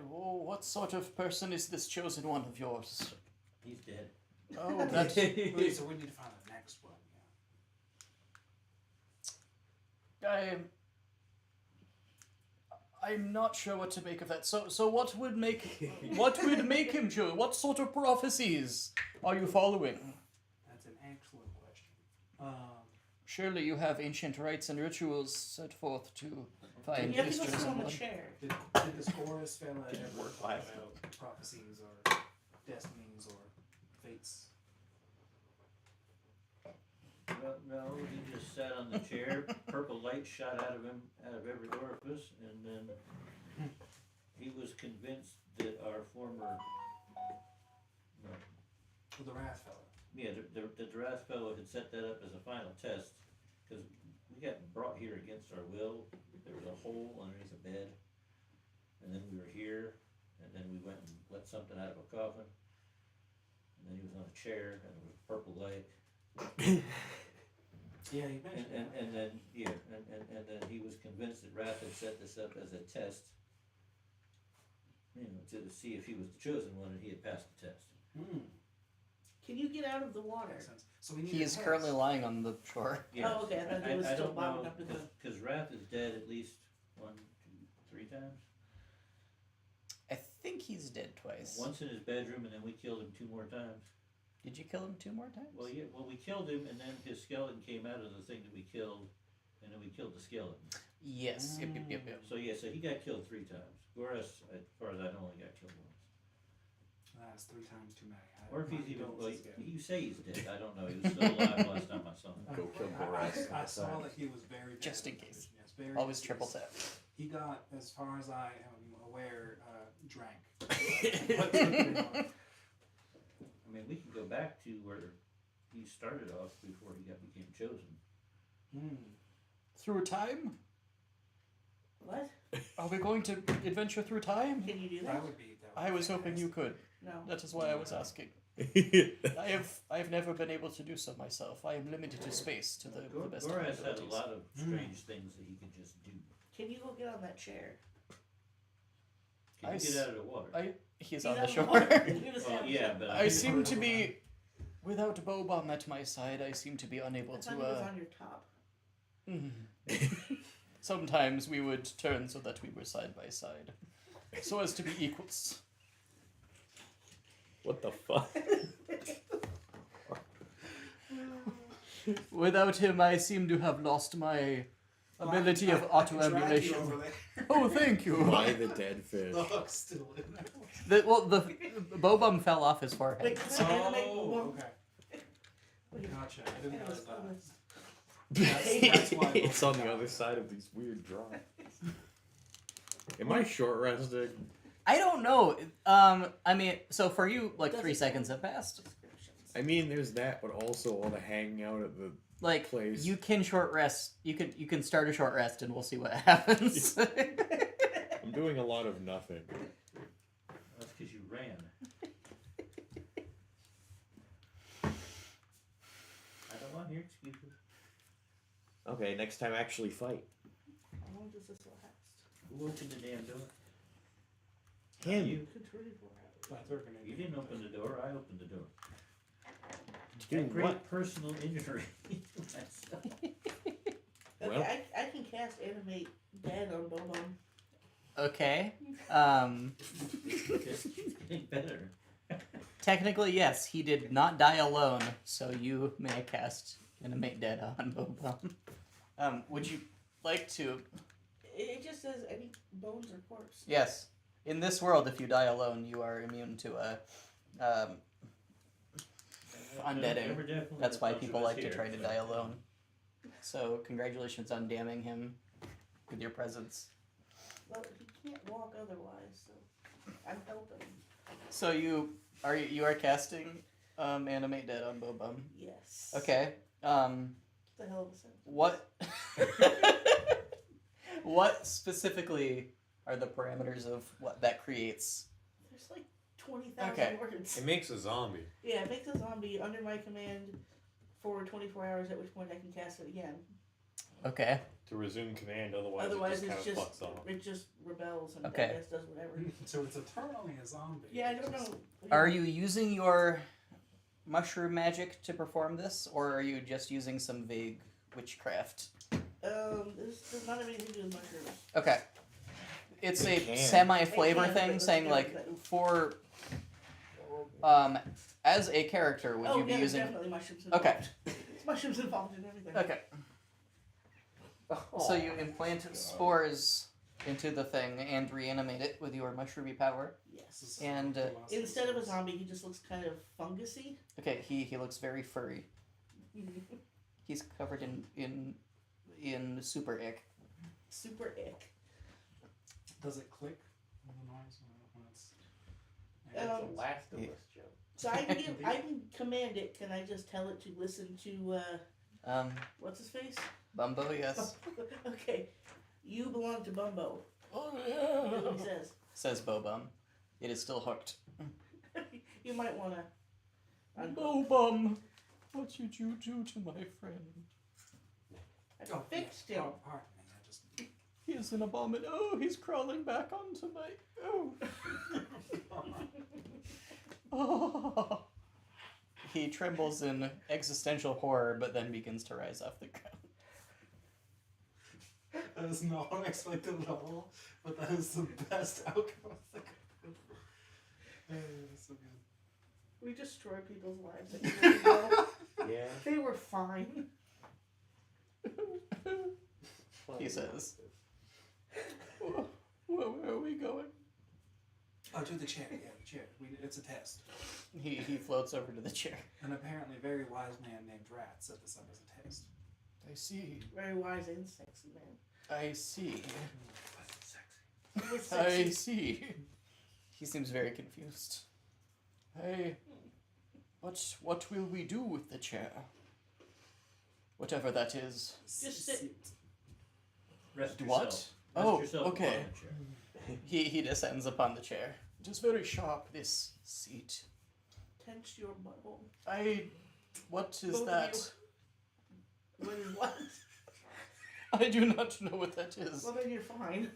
S1: what sort of person is this chosen one of yours?
S4: He's dead.
S1: Oh, that
S3: So we need to find the next one. Yeah.
S1: I'm not sure what to make of that. So what would make him sure? What sort of prophecies are you following?
S3: That's an excellent question.
S1: Surely you have ancient rites and rituals set forth to find
S6: You have
S1: this
S6: to go sit
S1: chosen
S6: on the
S1: one.
S6: chair.
S3: Did this Horus fella
S5: Can you
S3: ever
S5: work
S3: talk
S5: live?
S3: about prophecies or destinies or fates?
S4: Well, no, he just sat on the chair. Purple light shot out of him, out of every orifice, and then he was convinced that our former,
S3: The Wrath fella.
S4: the Duras fellow had set that up as a final test, because we got brought here against our will. There was a hole underneath a bed, and then we were here, and then we went and let something out of a coffin, and then he was on a chair, and there was purple light.
S3: Yeah, you mentioned that.
S4: And then he was convinced that Wrath had set this up as a test, to see if he was the chosen one, and he had passed the test.
S6: Can you get out of the water?
S3: Makes sense. So we need
S1: He
S3: a
S1: is
S3: test.
S1: currently lying on the shore.
S6: Oh, okay, I thought he was
S4: I
S6: still
S4: don't
S6: bobbing
S4: know,
S6: up in the-
S4: because Wrath is dead at least 1, 2, 3 times.
S1: he's dead twice.
S4: Once in his bedroom, and then we killed him 2 more times.
S1: Did you kill him 2 more times?
S4: Well, yeah. Well, we killed him, and then his skeleton came out of the thing that we killed, and then we killed the skeleton.
S1: Yes. Yep.
S4: So yeah, so he got killed 3 times. Goras, as far as I know, only got killed once.
S3: That's 3 times too many.
S4: Or if he's even,
S3: condolences
S4: well,
S3: again.
S4: you say he's dead. I don't know. He was still alive last time I saw him.
S5: Go kill
S3: I
S5: Boras.
S3: saw that he was very bad.
S1: Just in case.
S3: Yes, very
S1: Always
S3: deceased.
S1: triple tap.
S3: He got, as far as I am aware, drank.
S4: I mean, we can go back to where he started off before he became chosen.
S1: Through time?
S6: What?
S1: Are we going to adventure through time?
S6: Can you do
S3: That
S6: that?
S3: would be.
S1: I was hoping you could.
S6: No.
S1: That is why I was asking. I have never been able to do so myself. I am limited to space to the best of my
S4: Goras had a
S1: abilities.
S4: lot of strange things that he could just do.
S6: Can you go get on that chair?
S4: Can you get out of the water?
S1: He's
S6: He's
S1: on the
S6: out of
S1: shore.
S6: water. You just
S4: Well,
S6: have
S4: yeah,
S6: to-
S4: but
S1: I seem to be, without Bobom at my side, I seem to be unable
S6: I
S1: to.
S6: thought he was on your top.
S1: Sometimes we would turn so that we were side by side, so as to be equals.
S5: What the fuck?
S1: Without him, I seem to have lost my ability of auto-emulation. Oh, thank you.
S5: Why the dead fish?
S3: The hook's still in there.
S1: The Bobum fell off his forehead.
S6: Wait, can I animate
S3: Oh,
S6: one?
S3: okay. Gotcha. I didn't realize that.
S6: That's
S3: why I
S5: It's on the other side of these weird drawings. Am I short rested?
S1: I don't know. I mean, so for you, like 3 seconds have passed.
S5: I mean, there's that, but also all the hanging out at the
S1: Like
S5: place.
S1: you can short rest. You can start a short rest, and we'll see what happens.
S5: I'm doing a lot of nothing.
S4: That's because you ran. I don't want to hear excuses.
S5: Okay, next time actually fight.
S6: How long does this last?
S4: Who opened the damn door?
S5: Him.
S4: You.
S6: Could 24 hours.
S3: That's working.
S4: You didn't open the door. I opened the door.
S5: Do
S4: Great
S5: what?
S4: personal injury. Myself.
S5: Well-
S6: Okay, I can cast animate dead on Bobom.
S1: Okay.
S4: It's getting better.
S1: Technically, yes, he did not die alone, so you may cast animate dead on Bobum. Would you like to?
S6: It just says any bones or corpse.
S1: Yes. In this world, if you die alone, you are immune to undeading.
S4: There were definitely
S1: That's
S4: a
S1: why
S4: bunch
S1: people
S4: of us
S1: like to
S4: here,
S1: try to
S4: so-
S1: die alone. So congratulations on damning him with your presence.
S6: Well, he can't walk otherwise, so I'm helping.
S1: So you are casting animate dead on Bobum.
S6: Yes.
S1: Okay.
S6: What the hell of a sentence.
S1: What? What specifically are the parameters of what that creates?
S6: There's like 20,000
S1: Okay.
S6: words.
S5: It makes a zombie.
S6: Yeah, it makes a zombie under my command for 24 hours, at which point I can cast it again.
S1: Okay.
S5: To resume command, otherwise,
S6: Otherwise,
S5: it
S6: it's
S5: just kind
S6: just
S5: of fucks off.
S6: it just rebels and
S1: Okay.
S6: I guess does whatever.
S3: So it's eternally a zombie.
S6: Yeah, I don't know.
S1: Are you using your mushroom magic to perform this, or are you just using some vague witchcraft?
S6: This does not have anything to do with mushrooms.
S1: Okay. It's
S5: It
S1: a
S5: can.
S1: semi-flavor
S6: It can,
S1: thing,
S6: but
S1: saying
S6: it's
S1: like
S6: different.
S1: for as a character, would
S6: Oh,
S1: you be
S6: yeah, there's
S1: using?
S6: definitely mushrooms involved.
S1: Okay.
S6: There's mushrooms involved in everything.
S1: Okay. So you implant spores into the thing and reanimate it with your mushroomy power.
S6: Yes.
S1: And,
S6: Instead of a zombie, he just looks kind of fungusy.
S1: Okay, he looks very furry. He's covered in super ick.
S6: Super ick.
S3: Does it click on the noise when it's?
S2: Last of
S1: Yeah.
S2: Us joke.
S6: So I can command it. Can I just tell it to listen to what's his face?
S1: Bumbo, yes.
S6: Okay, you belong to Bumbo.
S1: Oh
S6: You know what
S1: yeah.
S6: he says.
S1: Says Bobum. It is still hooked.
S6: You might want to.
S1: Bobum, what did you do to my friend?
S6: I fixed him.
S3: Oh, pardon me. I just.
S1: He is an abomination. Oh, he's crawling back onto my. Oh. Oh. He trembles in existential horror, but then begins to rise off the ground.
S3: That is not unexpected at all, but that is the best outcome.
S6: We destroy people's lives. And years ago.
S4: Yeah.
S6: They were fine.
S1: He says. Where are we going?
S3: Oh, to the chair. Yeah, the chair. It's a test.
S1: He floats over to the chair.
S3: An apparently very wise man named Rat set this up as a test.
S1: I see.
S6: Very wise and sexy man.
S1: I see.
S6: He was
S1: I
S6: sexy.
S1: see. He seems very confused. Hey, what will we do with the chair? Whatever that is.
S6: Just sit.
S4: Rest
S1: What?
S4: yourself.
S1: Oh,
S4: Rest yourself
S1: okay.
S4: upon the chair.
S1: He descends upon the chair. It is very sharp, this seat.
S6: Tense your butthole.
S1: What is
S6: Both of
S1: that?
S6: What is what?
S1: I do not know what that is.
S6: Well, then you're fine.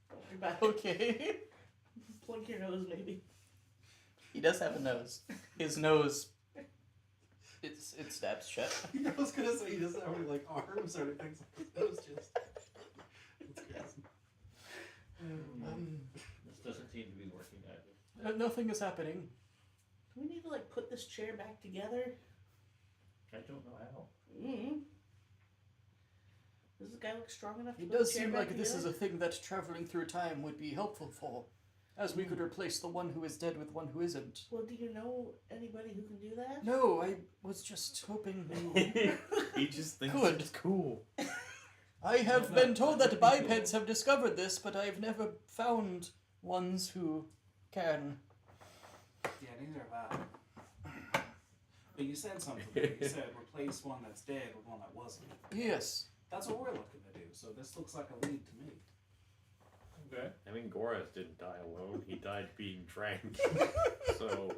S6: Don't be back.
S1: Okay.
S6: Plunk your nose, maybe.
S1: He does have a nose. His nose. It stabs shut.
S3: I was gonna say he doesn't have any like arms or anything. So it was just. It's crazy.
S4: This doesn't seem to be working either.
S1: Nothing is happening.
S6: Do we need to like put this chair back together?
S4: I don't know how.
S6: Mm-hmm. Does this guy look strong enough to
S1: It
S6: put
S1: does
S6: the chair
S1: seem
S6: back
S1: like this is
S6: together?
S1: a thing that traveling through time would be helpful for, as we could replace the one who is dead with one who isn't.
S6: Well, do you know anybody who can do that?
S1: No, I was just hoping you...
S2: He just thinks
S1: Good.
S2: it's cool.
S1: I have been told that bipeds have discovered this, but I've never found ones who can.
S3: Yeah, neither have I. But you said something. You said replace one that's dead with one that wasn't.
S1: Yes.
S3: That's what we're looking to do. So this looks like a lead to me.
S2: Okay. I mean, Goraz didn't die alone. He died being drank. So,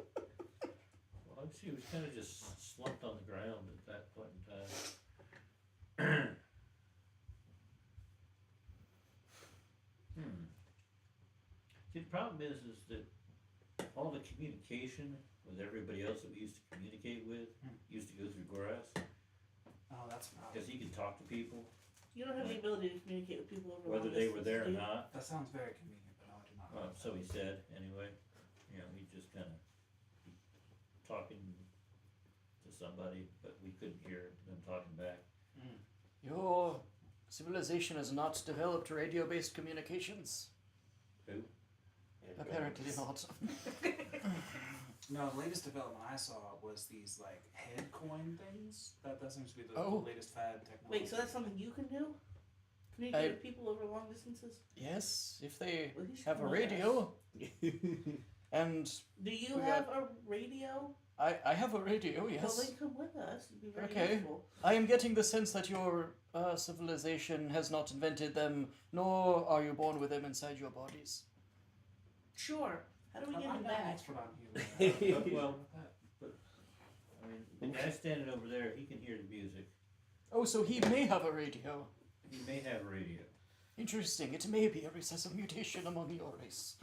S4: Well, she was kind of just slumped on the ground at that point in time. See, the problem is that all the communication with everybody else that we used to communicate with used to go through Goraz,
S3: Oh, that's a problem.
S4: because he could talk to people,
S6: You don't have the ability to communicate with people over
S4: whether
S6: long
S4: they were there or
S6: distances, do you?
S4: not.
S3: That sounds very convenient, but no, I do not.
S4: So he said, anyway. You know, he just kind of talking to somebody, but we couldn't hear them talking back.
S1: Your civilization has not developed radio-based communications.
S4: Who?
S1: Apparently not.
S3: No, the latest development I saw was these like head coin things. That seems to be the
S1: Oh.
S3: latest fad technology.
S6: Wait, so that's something you can do? Communicate with people over long distances?
S1: Yes, if they
S6: Well, he should
S1: have a
S6: know
S1: radio. And
S6: Do you
S1: We
S6: have a radio?
S1: I have a radio,
S6: Well,
S1: yes.
S6: then come with us. It'd be very
S1: Okay.
S6: useful.
S1: I am getting the sense that your civilization has not invented them, nor are you born with them inside your bodies.
S6: Sure. How do we get
S3: I'm
S6: him
S3: not an
S6: back?
S3: expert on human.
S4: Well, I mean, the guy standing over there, he can hear the music.
S1: Oh, so he may have a radio.
S4: He may have a radio.
S1: Interesting. It may be a recessive mutation among your race.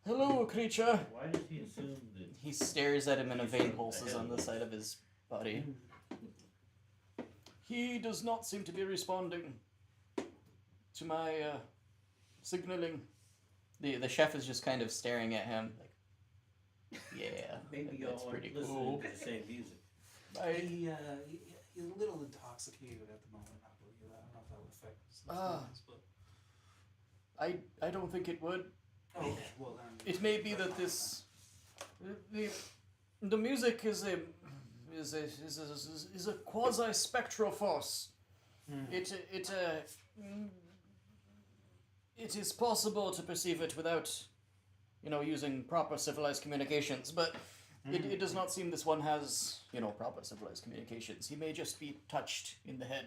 S1: Hello, creature.
S4: Why does he assume that?
S1: He stares at him and a
S4: He's
S1: vein
S4: from
S1: pulses
S4: the
S1: on the
S4: heavens.
S1: side of his body. He does not seem to be responding to my signaling. The chef is just kind of staring at him like, yeah,
S4: Maybe
S1: that's
S4: y'all are
S1: pretty
S4: listening
S1: cool.
S4: to the same music.
S3: He's a little intoxicated at the moment. I believe. I don't know if that would affect his feelings, but
S1: I don't think it would.
S3: okay. Well then.
S1: It may be that this the music is a quasi spectral force. It is possible to perceive it without, using proper civilized communications, but it does not seem this one has, proper civilized communications. He may just be touched in the head.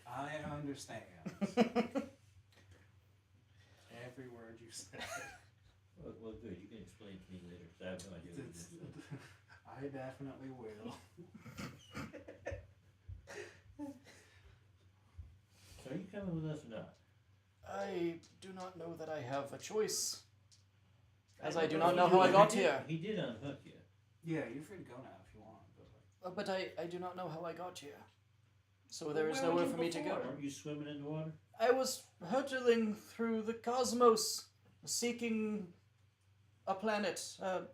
S3: I understand. Every word you said.
S4: Well, good. You can explain to me later, 'cause I have no idea what it is.
S3: I definitely will.
S4: So are you coming with us or not?
S1: I do not know that I have a choice, as
S4: I
S1: I do
S4: don't
S1: not
S4: know
S1: know how I got
S4: He did-
S1: here.
S4: He did unhook you.
S3: Yeah, you're free to go now if you want. But
S1: But I do not know how I got here. So there is
S6: Where were
S1: nowhere
S6: you
S1: for me to go.
S6: before?
S4: Weren't you swimming in the water?
S1: I was hurtling through the cosmos, seeking a planet.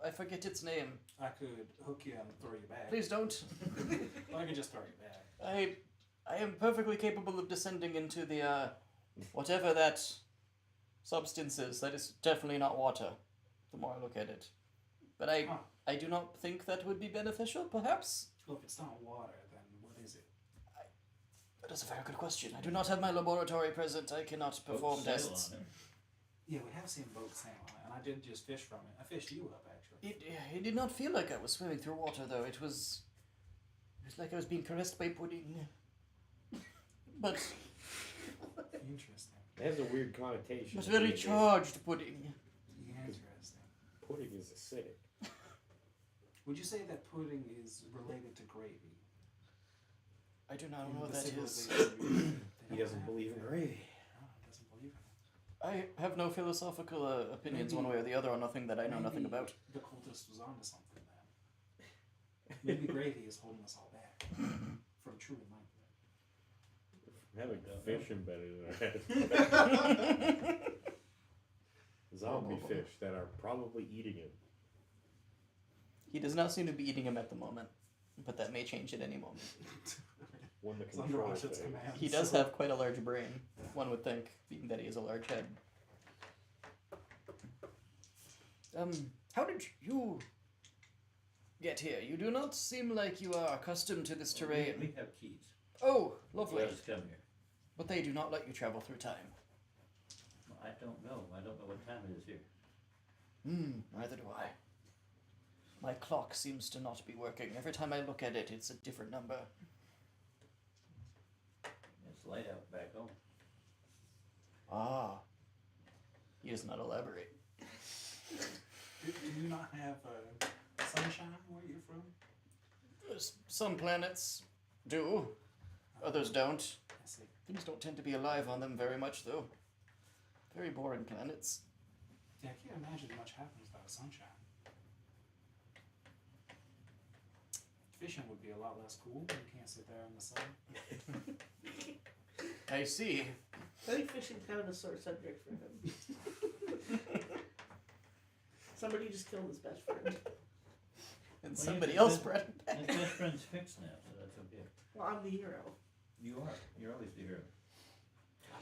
S1: I forget its name.
S3: I could hook you and throw you back.
S1: Please don't.
S3: I could just throw you back.
S1: I am perfectly capable of descending into the whatever that substance is. That is definitely not water. The more I look at it, but
S3: Huh.
S1: I do not think that would be beneficial. Perhaps.
S3: Well, if it's not water, then what is it?
S1: That is a very good question. I do not have my laboratory present. I cannot perform
S4: Sail
S1: tests.
S4: on it.
S3: Yeah, we have seen boats sail on it, and I did just fish from it. I fished you up, actually.
S1: It did not feel like I was swimming through water, though. It was like I was being caressed by pudding. But
S3: Interesting.
S5: It has a weird connotation.
S1: but very charged pudding.
S3: Interesting.
S5: Pudding is acidic.
S3: Would you say that pudding is related to gravy?
S1: I do not
S3: In
S1: know what
S3: the
S1: that is.
S3: civilization, they
S5: He
S3: don't
S5: doesn't
S3: have
S5: believe in
S3: that.
S5: gravy.
S3: No, he doesn't believe in it.
S1: I have no philosophical opinions
S3: Maybe-
S1: one way or the other on nothing that I know nothing
S3: Maybe
S1: about.
S3: The cultist was onto something then. Maybe gravy is holding us all back from true enlightenment.
S5: Having fish embedded in our head. Zombie fish that are probably eating him.
S1: He does not seem to be eating him at the moment, but that may change at any moment.
S5: When the
S3: It's under
S5: controls
S3: Ash's
S5: thing.
S3: command.
S1: He does
S3: so-
S1: have quite a large brain, one would think, being that he has a large head. How did you get here? You do not seem like you are accustomed to this
S4: We
S1: terrain.
S4: have keys.
S1: Oh, lovely.
S4: Let us come here.
S1: But they do not let you travel through time.
S4: Well, I don't know. I don't know what time it is here.
S1: Neither do I. My clock seems to not be working. Every time I look at it, it's a different number.
S4: It's light out back home.
S1: Ah. He does not elaborate.
S3: Do you not have sunshine where you're from?
S1: Some planets do, others don't.
S3: I see.
S1: Things don't tend to be alive on them very much, though. Very boring planets.
S3: Yeah, I can't imagine much happens without sunshine. Fishing would be a lot less cool. You can't sit there in the sun.
S1: I see.
S6: I think fishing's kind of a sore subject for him. Somebody just killed his best friend.
S1: And
S4: Well,
S1: somebody
S4: yeah,
S1: else
S4: but-
S1: brought it back.
S4: His best friend's fixed now, so that's okay.
S6: Well, I'm the hero.
S4: You are. You're always the hero.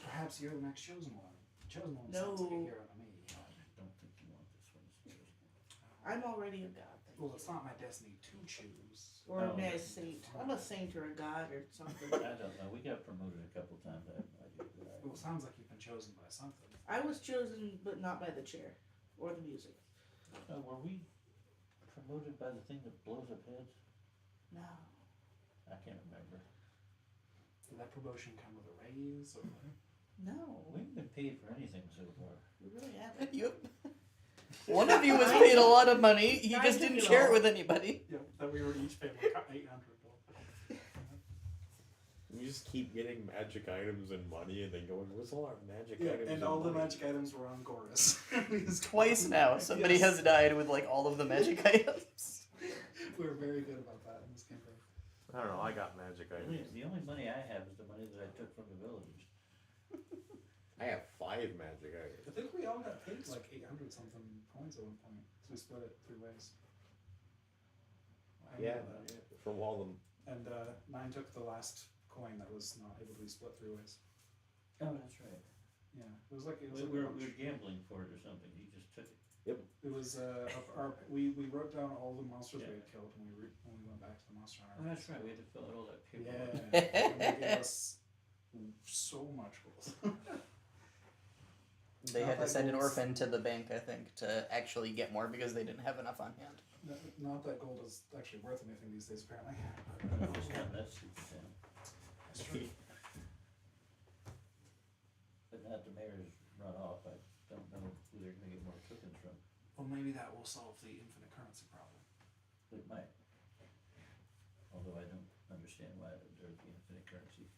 S3: Perhaps you're the next chosen one. Chosen one
S6: No.
S3: sounds like a hero to me.
S4: I don't think you want this one.
S6: I'm already a god. thank
S3: Well,
S6: you.
S3: it's not my destiny to choose.
S6: Or
S4: No.
S6: a saint. I'm a saint or a god or something.
S4: I don't know. We got promoted a couple times. I have no idea. But
S3: Well, it sounds like you've been chosen by something.
S6: I was chosen, but not by the chair or the music.
S4: Oh, were we promoted by the thing that blows up heads?
S6: No.
S4: I can't remember.
S3: Did that promotion come with a raise? Or...
S6: No.
S4: We haven't been paid for anything so far.
S6: We really haven't.
S1: One of you was paid a lot of money. He
S6: I
S1: just
S6: took
S1: didn't
S6: it
S1: share it
S6: all.
S1: with anybody.
S3: Yeah, that we were each paid like $800.
S5: We just keep getting magic items and money and then going, what's all our magic
S3: Yeah,
S5: items?
S3: and all the
S5: money?"
S3: magic items were on Chorus.
S1: Twice now, somebody
S3: Yes.
S1: has died with like all of the magic items.
S3: We were very good about that in this campaign.
S5: I don't know, I got magic items.
S4: The only money I have is the money that I took from the villagers.
S5: I have 5 magic items.
S3: I think we all got paid like 800 something points at one point. So we split it 3 ways. I
S5: Yeah,
S3: know that.
S5: from all them.
S3: And 9 took the last coin that was not able to be split 3 ways.
S4: Oh, that's right.
S3: Yeah, it was like
S4: We were gambling for it or something. He just took it.
S3: It was we wrote down all the monsters we
S4: Yeah.
S3: had killed when we went back to the monster
S4: Oh,
S3: hunter.
S4: that's right. We had to fill out all that paper.
S3: Yeah, and they gave us so much gold.
S1: They had to send an
S3: Goals.
S1: orphan to the bank, I think, to actually get more because they didn't have enough on hand.
S3: Not that gold is actually worth anything these days, apparently.
S4: Just not that suits him.
S3: That's true.
S4: But now that the mayor's run off, I don't know who they're gonna get more tokens from.
S3: Well, maybe that will solve the infinite currency problem.
S4: It might. Although I don't understand why there's the infinite currency.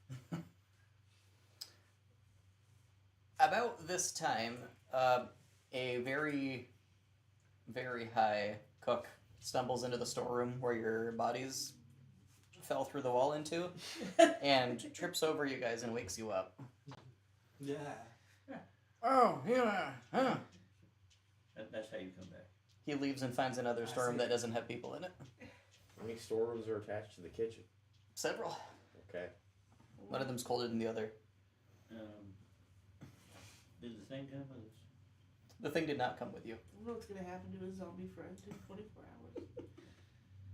S1: About this time, a very, very high cook stumbles into the storeroom where your bodies fell through the wall into and trips over you guys and wakes you up.
S3: Yeah.
S1: Oh, yeah. Huh.
S4: That's how you come back.
S1: He leaves and finds another
S3: I
S1: storeroom
S3: see.
S1: that doesn't have people in it.
S5: How many storerooms are attached to the kitchen?
S1: Several.
S5: Okay.
S1: One of them's colder than the other.
S4: Did the thing come with us?
S1: The thing did not come with you.
S6: I don't know what's gonna happen to his zombie friend in 24 hours.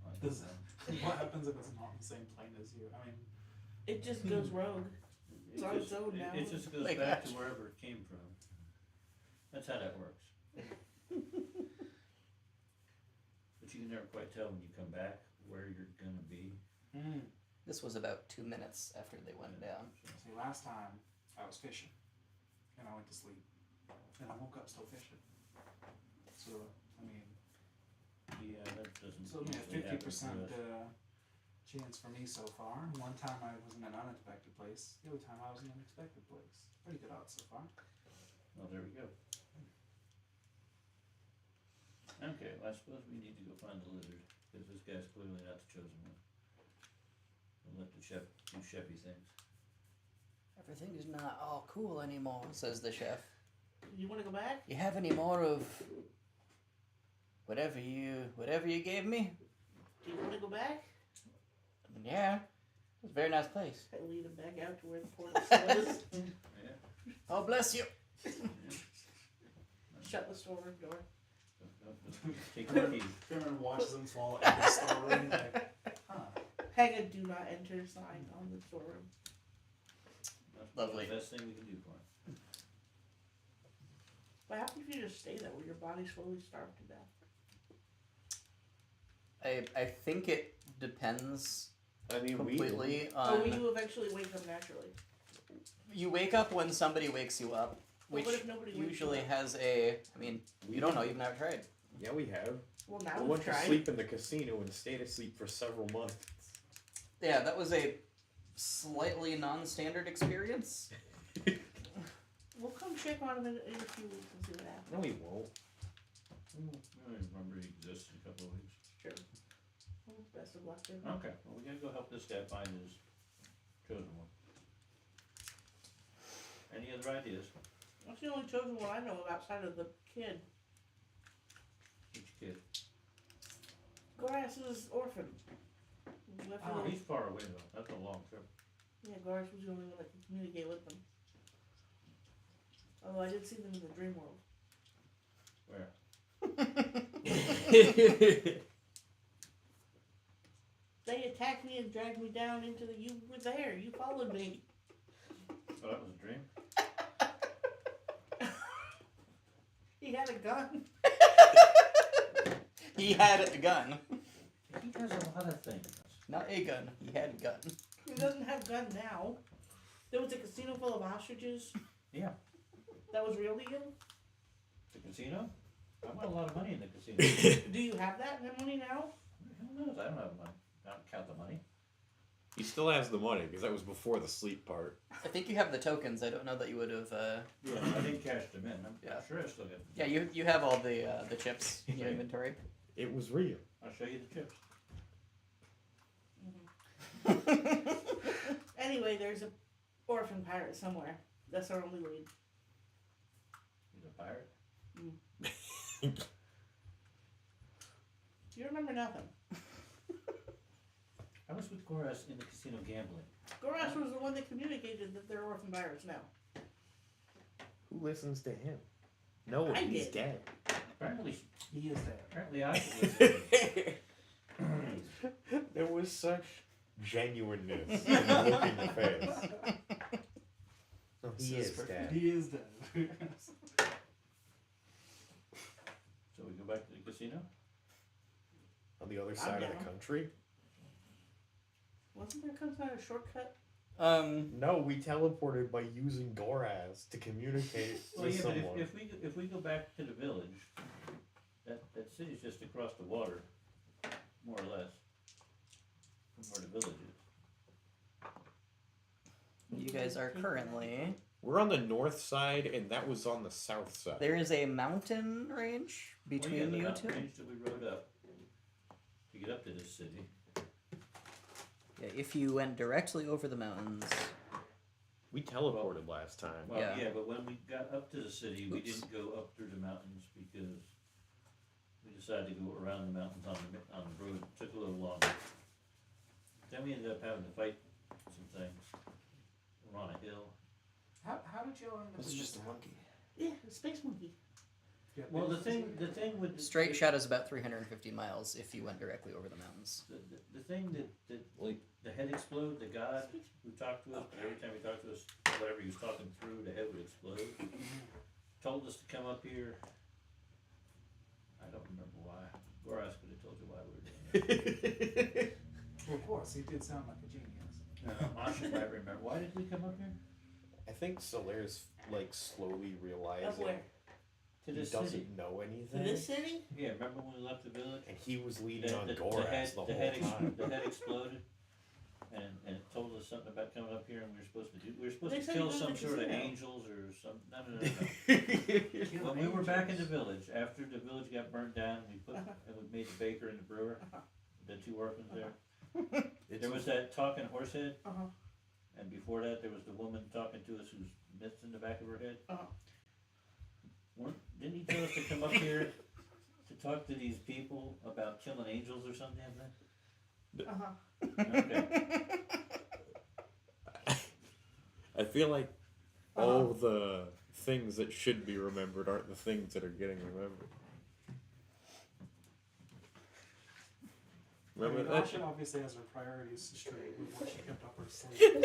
S4: I don't
S3: Does,
S4: know.
S3: what happens if it's not on the same plane as you? I mean,
S6: It just goes rogue. It's on its own now.
S4: It just goes
S1: My
S4: back
S1: gosh.
S4: to wherever it came from. That's how that works. But you can never quite tell when you come back where you're gonna be.
S1: This was about 2 minutes after they went down.
S3: see, last time I was fishing, and I went to sleep, and I woke up still fishing. So, I mean,
S4: Yeah, that doesn't.
S3: so only a
S4: usually happen
S3: 50%
S4: to us.
S3: chance for me so far. One time I was in an unexpected place. The other time I was in an expected place. Pretty good odds so far.
S4: Well, there we go. Okay, well, I suppose we need to go find the lizard, because this guy's clearly not the chosen one. We'll let the chef do chefy things.
S1: Everything is not all cool anymore, says the chef.
S6: You want to go back?
S1: You have any more of whatever you gave me?
S6: Do you want to go back?
S1: Yeah. It's a very nice place.
S6: I lead him back out to where the portal was.
S4: Yeah.
S1: Oh, bless you.
S6: Shut the storeroom door.
S4: Take the key.
S3: Cameron watches them fall in the storeroom. Like, huh.
S6: Hang a do not enter sign on the storeroom.
S4: That's
S1: Lovely.
S4: the best thing we can do for him.
S6: What happens if you just stay there where your body slowly starves to death?
S1: I think it depends
S5: I mean,
S1: completely
S6: Oh,
S1: on.
S6: you eventually wake up naturally.
S1: You wake up when somebody wakes you up,
S6: Well,
S1: which
S6: what if nobody wakes you
S1: usually
S6: up?
S1: has a. I mean, you don't know. You've never tried.
S5: Yeah, we have.
S6: Well, now
S5: We
S6: we've
S5: went to
S6: tried.
S5: sleep in the casino and stayed asleep for several months.
S1: Yeah, that was a slightly non-standard experience.
S6: We'll come check on him in a few weeks and see what happens.
S5: No, we won't.
S4: I don't remember he exists in a couple of weeks.
S6: Sure. Well, best of luck to him.
S4: Okay, well, we gotta go help this guy find his chosen one. Any other ideas?
S6: That's the only chosen one I know of outside of the kid.
S4: Which kid?
S6: Goras is orphan. Left
S4: Oh,
S6: alone.
S4: he's far away though. That's a long trip.
S6: Yeah, Goras was the only one that could communicate with them. Although I did see them in the dream world.
S4: Where?
S6: They attacked me and dragged me down into the. You were there. You followed me.
S4: Oh, that was a dream?
S6: He had a gun.
S1: He had a gun,
S4: He does a lot of things.
S1: not a gun. He had a gun.
S6: He doesn't have a gun now. There was a casino full of ostriches.
S4: Yeah.
S6: That was real to you?
S4: The casino? I won a lot of money in the casino.
S6: Do you have that money now?
S4: Who knows? I don't have money. I don't count the money.
S5: He still has the money because that was before the sleep part.
S1: I think you have the tokens. I don't know that you would have.
S4: Yeah, I didn't cash them in. I'm
S1: Yeah.
S4: sure I still got them.
S1: Yeah, you have all the chips in your inventory.
S5: It was real.
S4: I'll show you the chips.
S6: Anyway, there's a orphan pirate somewhere. That's our only lead.
S4: He's a pirate.
S6: You remember nothing.
S4: I was with Goras in the casino gambling.
S6: Goras was the one that communicated that they're orphan pirates now.
S5: Who listens to him? No one.
S6: I
S5: He's
S6: did.
S5: dead.
S4: Apparently,
S3: He is there.
S4: apparently I was.
S5: There was such genuineness in the look in your face. No, he
S1: This
S5: is
S1: is perfect.
S5: dead.
S3: He is dead.
S4: So we go back to the casino?
S5: On the other side of the
S6: down.
S5: country?
S6: Wasn't there some kind of shortcut?
S5: No, we teleported by using Goraz to communicate
S4: Well,
S5: with
S4: yeah, but
S5: someone.
S4: if we go back to the village, that city's just across the water, more or less, from where the village is.
S1: You guys are currently.
S5: We're on the north side, and that was on the south side.
S1: There is a mountain range between
S4: well, yeah, the
S1: you
S4: mountain
S1: two.
S4: range that we rode up to get up to this city.
S1: Yeah, if you went directly over the mountains.
S5: We teleported last time.
S4: Well,
S1: Yeah.
S4: yeah, but when we got up to the city, we
S1: Oops.
S4: didn't go up through the mountains because we decided to go around the mountains on the road. It took a little longer. Then we ended up having to fight some things. We're on a hill.
S3: How did you end up
S5: It's
S3: in
S5: just
S3: this
S5: a monkey.
S6: Yeah, the space monkey.
S3: Yeah,
S4: Well, the
S3: it's-
S4: thing with
S1: Straight shot is about 350 miles if you went directly over the mountains.
S4: the thing that like the head explode, the god who talked to us, but every time he talked to us, whatever he was talking through, the head would explode. Told us to come up here. I don't remember why. Goras could have told you why we were doing it.
S3: Well, of course, he did sound like a genius.
S4: Masha might remember. Why did we come up here?
S5: I think Solaire's like slowly
S6: Up
S5: realizing
S6: where?
S4: To
S5: he
S4: this
S5: doesn't
S4: city.
S5: know
S6: To
S5: anything,
S6: this city?
S4: Yeah, remember when we left the village?
S5: and he was
S4: The,
S5: leading on
S4: the,
S5: Goras
S4: head,
S5: the
S4: the,
S5: whole
S4: head
S5: time.
S4: the head exploded, and it told us something about coming up here, and we were supposed to do. We were supposed
S6: They
S4: to
S6: said
S4: kill
S6: you go to
S4: some
S6: the
S4: sort of
S6: casino.
S4: angels or some. No. When we were back in the village, after the village got burnt down, we put and we made the baker and the brewer, the two orphans there. There was that talking horse head,
S6: Uh-huh.
S4: and before that there was the woman talking to us who's mitts in the back of her head.
S6: Uh-huh.
S4: Didn't he tell us to come up here to talk to these people about killing angels or something like
S6: Uh-huh.
S4: that? Okay.
S5: I feel like all the things that should be remembered aren't the things that are getting remembered. Remember that?
S3: Asha obviously has her priorities straight with what she kept up her sleeve.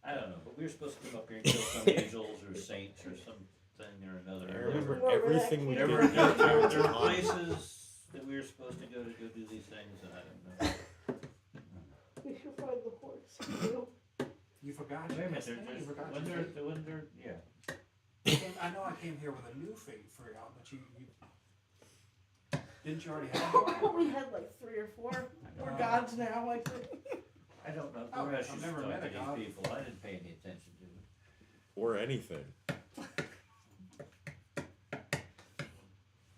S4: I don't know, but we were supposed to come up here and kill some angels or saints or something or another.
S5: I remember
S6: Remember
S5: everything
S6: that
S5: we
S4: There
S5: did.
S4: were,
S6: kid?
S4: there were places that we were supposed to go do these things, and I don't know.
S6: We should find the horse.
S3: You forgot.
S4: Wait a minute,
S3: you forgot.
S4: when
S3: your
S4: they're, yeah.
S3: fate. I know I came here with a new fate for you, but you didn't you already have one?
S6: We had like 3 or 4. We're gods now, I think.
S4: I don't know.
S3: Oh,
S4: Goresh
S3: I've
S4: used to
S3: never
S4: talk
S3: met
S4: to
S3: a god.
S4: these people. I didn't pay any attention to it.
S5: Or anything.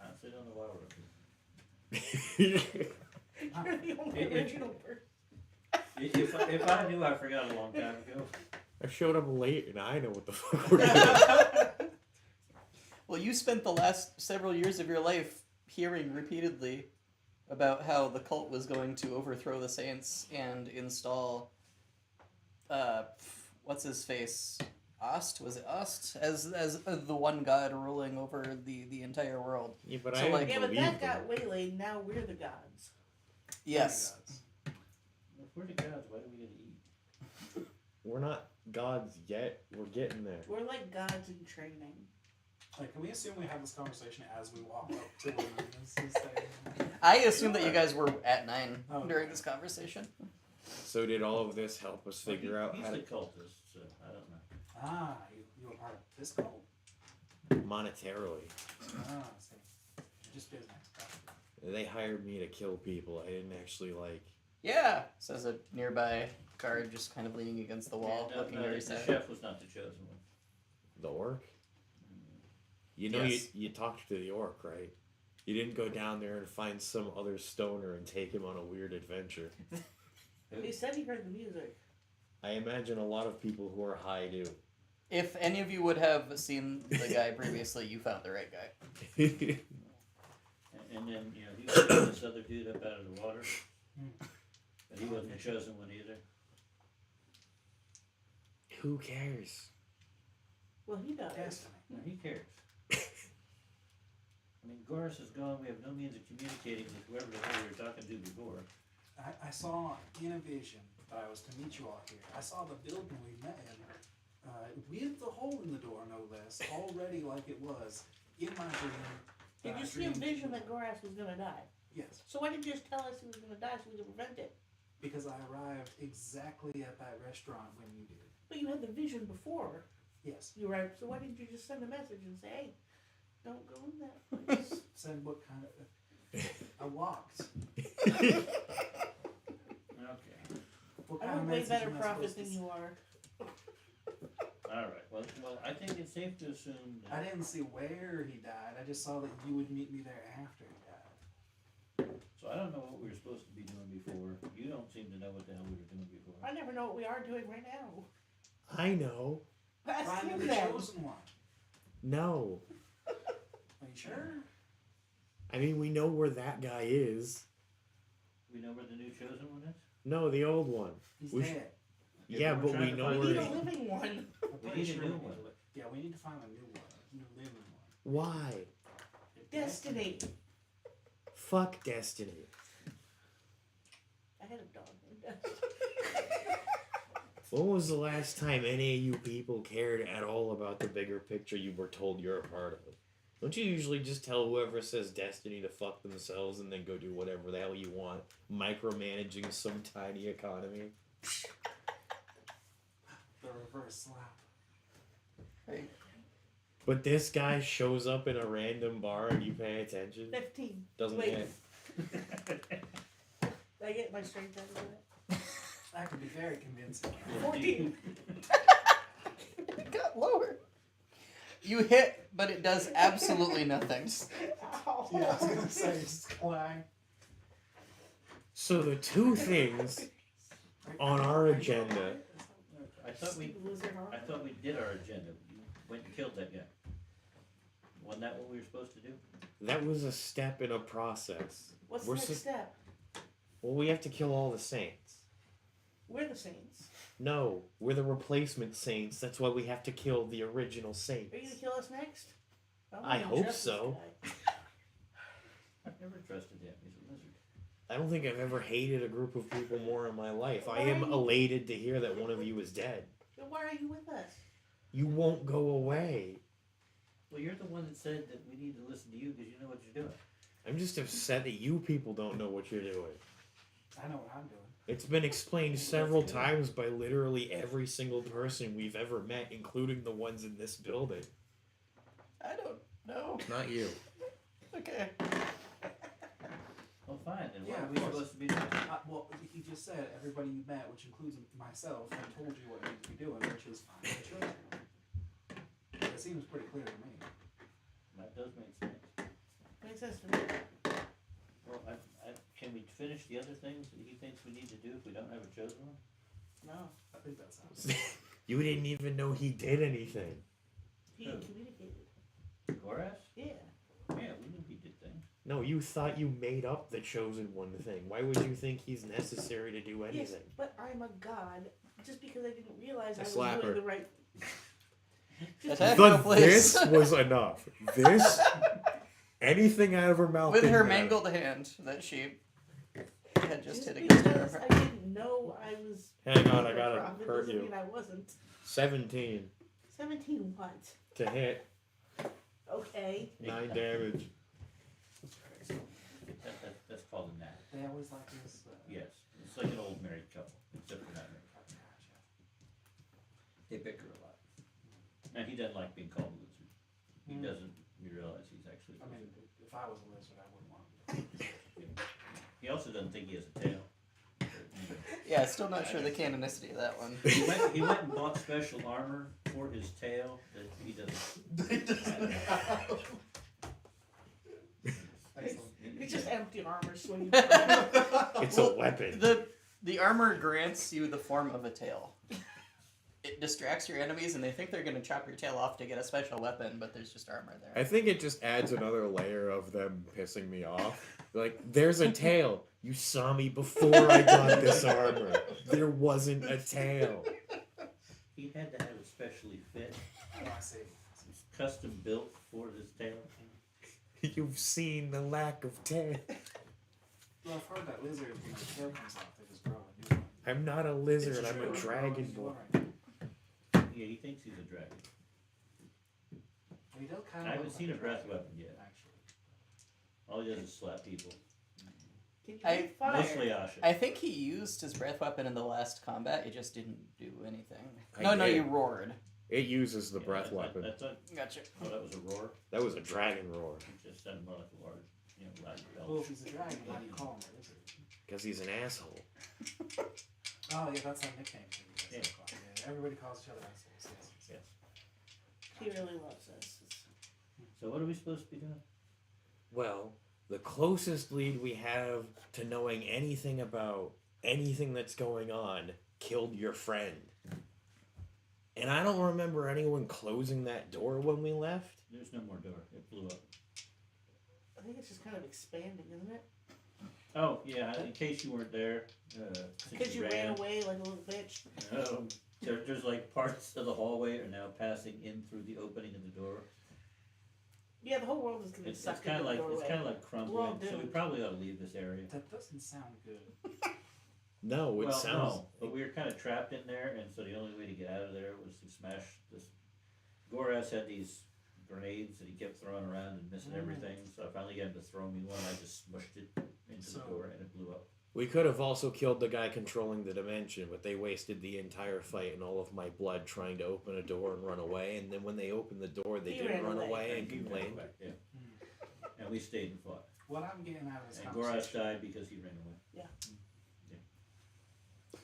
S4: Honestly, don't know why we're up here.
S6: You're the only
S4: It-
S6: original person.
S4: If I knew, I forgot a long time ago.
S5: I showed up late and I know what the fuck we're doing.
S1: Well, you spent the last several years of your life hearing repeatedly about how the cult was going to overthrow the saints and install, what's his face? Ost? Was it Ost? As the one god ruling over the entire world.
S5: Yeah, but
S1: So,
S5: I
S1: like-
S5: didn't
S6: Yeah, but
S5: believe
S6: that
S5: them.
S6: got waylaid, now we're the gods.
S1: Yes.
S4: If we're the gods, why do we get to eat?
S5: We're not gods yet. We're getting there.
S6: We're like gods in training.
S3: Like, can we assume we have this conversation as we walk up to the this thing?
S1: I assume that you guys were at 9
S3: Oh.
S1: during this conversation.
S5: So did all of this help us figure out
S4: He's
S5: how
S4: the
S5: to
S4: cultist, so I don't know.
S3: Ah, you were part of this cult?
S5: monetarily?
S3: Ah, I see. Just business.
S5: They hired me to kill people. I didn't actually like.
S1: Yeah, says a nearby guard just kind of leaning against the wall,
S4: Yeah, no,
S1: looking
S4: no,
S1: very
S4: the
S1: sad.
S4: chef was not the chosen one.
S5: The orc? You know,
S1: Yes.
S5: you talked to the orc, right? You didn't go down there and find some other stoner and take him on a weird adventure.
S6: He said he heard the music.
S5: I imagine a lot of people who are high do.
S1: If any of you would have seen the guy previously, you found the right guy.
S4: And then, you know, he was picking this other dude up out of the water.
S3: Hmm.
S4: But he wasn't the chosen one either.
S5: Who cares?
S6: Well, he does.
S3: Destiny.
S4: No, he cares. I mean, Goris is gone. We have no means of communicating with whoever the hell we were talking to before.
S3: I saw in a vision that I was to meet you all here. I saw the building we met in, with the hole in the door, no less, already like it was in my dream.
S6: Did you see a vision that Goras was gonna die?
S3: Yes,
S6: So why didn't you just tell us he was gonna die so we could prevent it?
S3: because I arrived exactly at that restaurant when you did.
S6: But you had the vision before
S3: Yes.
S6: you arrived, so why didn't you just send a message and say, hey, don't go in that place?
S3: Said what kind of. I walked.
S4: Okay.
S3: What
S6: I'm
S3: kind
S6: a
S3: of
S6: way
S3: message
S6: better
S3: am I
S6: prophet
S3: supposed
S6: than
S3: to
S6: you are.
S4: All right. Well, I think it's safe to assume
S3: I
S4: that.
S3: didn't see where he died. I just saw that you would meet me there after he died.
S4: So I don't know what we were supposed to be doing before. You don't seem to know what the hell we were doing before.
S6: I never know what we are doing right now.
S5: I know.
S6: Ask
S3: Finding
S6: him
S3: the
S6: then.
S3: chosen one.
S5: No.
S3: Are you Sure.
S5: I mean, we know where that guy is.
S4: We know where the new chosen one is?
S5: No, the old one.
S3: He's
S5: We
S3: dead.
S5: Yeah,
S4: we're
S5: but
S4: trying
S5: we
S4: to
S5: know
S4: find
S6: We
S5: where
S6: need
S5: he-
S6: a living one.
S3: I'm
S4: We
S3: pretty
S4: need a
S3: sure
S4: new
S3: we
S4: one.
S3: need to- Yeah, we need to find a new one. A new living one.
S5: Why?
S6: Destiny.
S5: Fuck Destiny.
S6: I had a dog named Destiny.
S5: When was the last time any of you people cared at all about the bigger picture you were told you're a part of? Don't you usually just tell whoever says Destiny to fuck themselves and then go do whatever the hell you want, micromanaging some tiny economy?
S3: The reverse slap.
S1: Hey,
S5: But this guy shows up in a random bar and you pay attention?
S6: 15.
S5: Doesn't
S6: Wait.
S5: it?
S6: Did I get my strength out of that?
S3: That could be very convincing.
S6: 14.
S1: it got lower. You hit, but it does absolutely nothing.
S6: Ow.
S3: Yeah, I was gonna say, just clang.
S5: So the two things on our agenda.
S4: I thought we
S6: Stupid lizard arm.
S4: I thought we did our agenda. You went and killed that guy. Wasn't that what we were supposed to do?
S5: That was a step in a process.
S6: What's
S5: We're
S6: the next
S5: sup-
S6: step?
S5: Well, we have to kill all the saints.
S6: We're the Saints.
S5: No, we're the replacement saints. That's why we have to kill the original saints.
S6: Are you gonna kill us next? I'm
S5: I
S6: gonna
S5: hope
S6: trust this
S5: so.
S6: guy.
S4: I've never trusted him. He's a lizard.
S5: I don't think I've ever hated a group of people more in my life. I
S6: Why
S5: am
S6: are you-
S5: elated to hear that one of you is dead.
S6: Then why are you with us?
S5: You won't go away.
S4: Well, you're the one that said that we need to listen to you because you know what you're doing.
S5: I'm just upset that you people don't know what you're doing.
S3: I know what I'm doing.
S5: It's been explained several times by literally every single person we've ever met, including the ones in this building.
S1: I don't know.
S5: Not you.
S1: Okay.
S4: Well, fine. Then what
S3: Yeah,
S4: are
S3: of
S4: we
S3: course.
S4: supposed to be doing?
S3: Well, he just said everybody you met, which includes myself, I told you what you need to be doing, which is find the chosen one. It seems pretty clear to me.
S4: That does make sense.
S6: Makes sense to me.
S4: Well, can we finish the other things that he thinks we need to do if we don't have a chosen one?
S6: No.
S3: I think that sounds.
S5: You didn't even know he did anything.
S6: He
S4: Who?
S6: communicated.
S4: Goras?
S6: Yeah.
S4: Yeah, we knew he did things.
S5: No, you thought you made up the chosen one thing. Why would you think he's necessary to do
S6: Yes,
S5: anything?
S6: but I'm a god. Just because I didn't realize I was
S5: Slap
S6: doing
S5: her.
S6: the right.
S1: Attack her, please.
S5: This was enough. This, anything out of her mouth.
S1: With
S5: didn't
S1: her
S5: matter.
S1: mangled hand that she had just hit
S6: because
S1: against her.
S6: I didn't know I was.
S5: Hang on, I
S6: a
S5: gotta
S6: prophet
S5: hurt
S6: doesn't
S5: you.
S6: mean I wasn't.
S5: 17
S6: 17 what?
S5: to hit,
S6: Okay.
S5: 9 damage.
S4: That's called a nap.
S3: They always like this.
S4: Yes. It's like an old married couple, except for not married. They bicker a lot. And he doesn't like being called a lizard. He
S3: Mm.
S4: doesn't realize he's actually a
S3: I mean,
S4: lizard.
S3: if I was a lizard, I wouldn't want to.
S4: He also doesn't think he has a tail.
S1: Yeah, still not sure the canonicity of that one.
S4: He went and bought special armor for his tail that he doesn't.
S3: Excellent.
S6: It's just empty armor swinging.
S5: It's a
S1: Well,
S5: weapon.
S1: The armor grants you the form of a tail. It distracts your enemies, and they think they're gonna chop your tail off to get a special weapon, but there's just armor there.
S5: I think it just adds another layer of them pissing me off. Like, there's a tail. You saw me before I got this armor. There wasn't a tail.
S4: He had to have it specially fit,
S3: Oh, I see.
S4: custom built for his tail.
S5: You've seen the lack of tail.
S3: Well, I've heard that lizards, when their tail comes off, they just grow a new one.
S5: I'm not a lizard,
S3: It's
S5: I'm
S3: true.
S5: a dragon boy.
S4: Yeah, he thinks he's a dragon.
S3: He does kind
S4: I
S3: of
S4: haven't
S3: look
S4: seen
S3: like
S4: a breath
S3: dragon,
S4: weapon yet.
S3: Actually.
S4: All he does is slap people.
S6: Can you
S1: I-
S6: breathe fire?
S4: Mostly Asha.
S1: I think he used his breath weapon in the last combat. It just didn't do anything.
S5: I
S1: No,
S5: did.
S1: you roared.
S5: It uses the
S4: Yeah,
S5: breath
S4: I
S5: weapon.
S4: thought,
S1: Gotcha.
S4: oh, that was a roar.
S5: That was a dragon roar.
S4: It just sounded more like a large, loud
S3: Well,
S4: bell.
S3: if he's a dragon, how do you call him a lizard?
S5: Because he's an asshole.
S3: Oh, yeah, that's our nickname for you guys.
S4: Yeah.
S3: Yeah, everybody calls each other assholes. Yes.
S4: Yes.
S6: He really loves us.
S4: So what are we supposed to be doing?
S5: Well, the closest lead we have to knowing anything about anything that's going on killed your friend. And I don't remember anyone closing that door when we left.
S4: There's no more door. It blew up.
S6: I think it's just kind of expanding, isn't it?
S4: Oh, yeah, in case you weren't there. Since
S6: Because you ran away like a little bitch.
S4: There's like parts of the hallway are now passing in through the opening of the door.
S6: Yeah, the whole world is gonna be
S4: It's
S6: sucked
S4: kind of
S6: into the
S4: like
S6: doorway.
S4: it's kind of like
S6: We're all
S4: crumbling. So we
S6: doomed.
S4: probably ought to leave this area.
S3: That doesn't sound good.
S5: No, it
S4: Well,
S5: sounds.
S4: no, but we were kind of trapped in there, and so the only way to get out of there was to smash this. Goraz had these grenades that he kept throwing around and missing everything, so I finally got him to throw me one. I just smushed it into the door, and it blew up.
S5: We could have also killed the guy controlling the dimension, but they wasted the entire fight and all of my blood trying to open a door and run away. And then when they opened the door, they
S6: He
S5: didn't
S6: ran
S5: run
S6: away.
S5: away and
S4: He ran
S5: complained.
S4: away, yeah. And we stayed and fought.
S3: What I'm getting out of this
S4: And Goraz
S3: conversation.
S4: died because he ran away.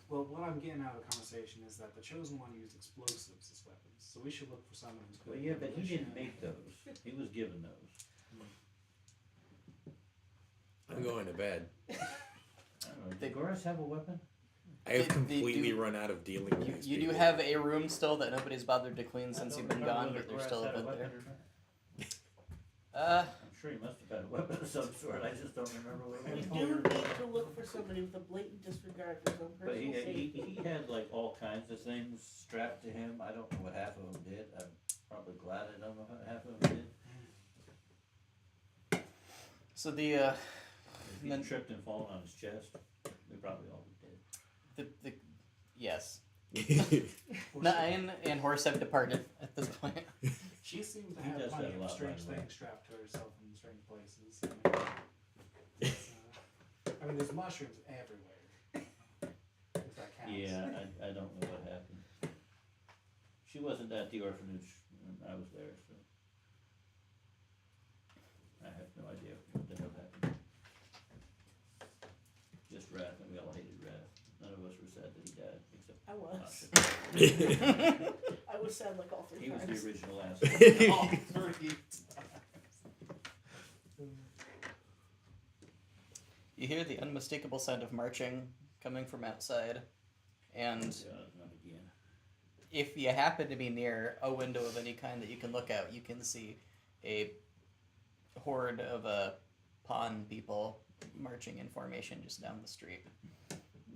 S3: Well, what I'm getting out of the conversation is that the chosen one used explosives as weapons, so we should look for someone who's good.
S4: Well,
S3: at
S4: yeah, but he
S3: demolition.
S4: didn't make those. He was given those.
S5: I'm going to bed.
S4: I don't know. Did Goraz have a weapon?
S5: I have
S1: They
S5: completely
S1: do-
S5: run out of dealing with these
S1: You do
S5: people.
S1: have a room still that nobody's bothered to clean
S4: I
S1: since
S4: don't
S1: you've been
S4: remember
S1: gone,
S4: whether
S1: but there's
S4: Goraz
S1: still a
S4: had
S1: bit
S4: weapon
S1: there.
S4: or not. I'm sure he must have had a weapon of some sort. I just don't remember what
S6: We
S4: it
S6: do
S4: was.
S6: need to look for somebody with a blatant disregard for his own
S4: But
S6: personal safety.
S4: he had like all kinds of things strapped to him. I don't know what half of them did. I'm probably glad I don't know what half of them did.
S1: So the
S4: If he
S1: Then-
S4: tripped and fallen on his chest, we probably all did.
S1: the yes, Nine and Horse have departed at this point.
S3: She seems to
S4: He
S3: have
S4: does
S3: plenty
S4: that a
S3: of
S4: lot,
S3: strange
S4: by the way.
S3: things strapped to herself in strange places. I mean, there's mushrooms everywhere. If that counts.
S4: Yeah, I don't know what happened. She wasn't at the orphanage when I was there, so I have no idea what the hell happened. Just Wrath, and we all hated Wrath. None of us were sad that he died, except
S6: I was.
S4: Tasha.
S6: I was sad like all three
S4: He was
S6: times.
S4: the original asshole.
S3: All 3 times.
S1: You hear the unmistakable sound of marching coming from outside, and
S4: God, not again.
S1: if you happen to be near a window of any kind that you can look out, you can see a horde of pawn people marching in formation just down the street.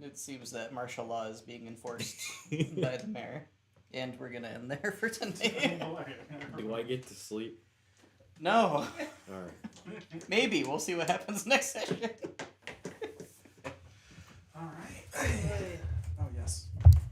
S1: It seems that martial law is being enforced by the mayor, and we're gonna end there for tonight.
S5: Do I get to sleep?
S1: No,
S5: Alright.
S1: maybe we'll see what happens next session.
S3: All right.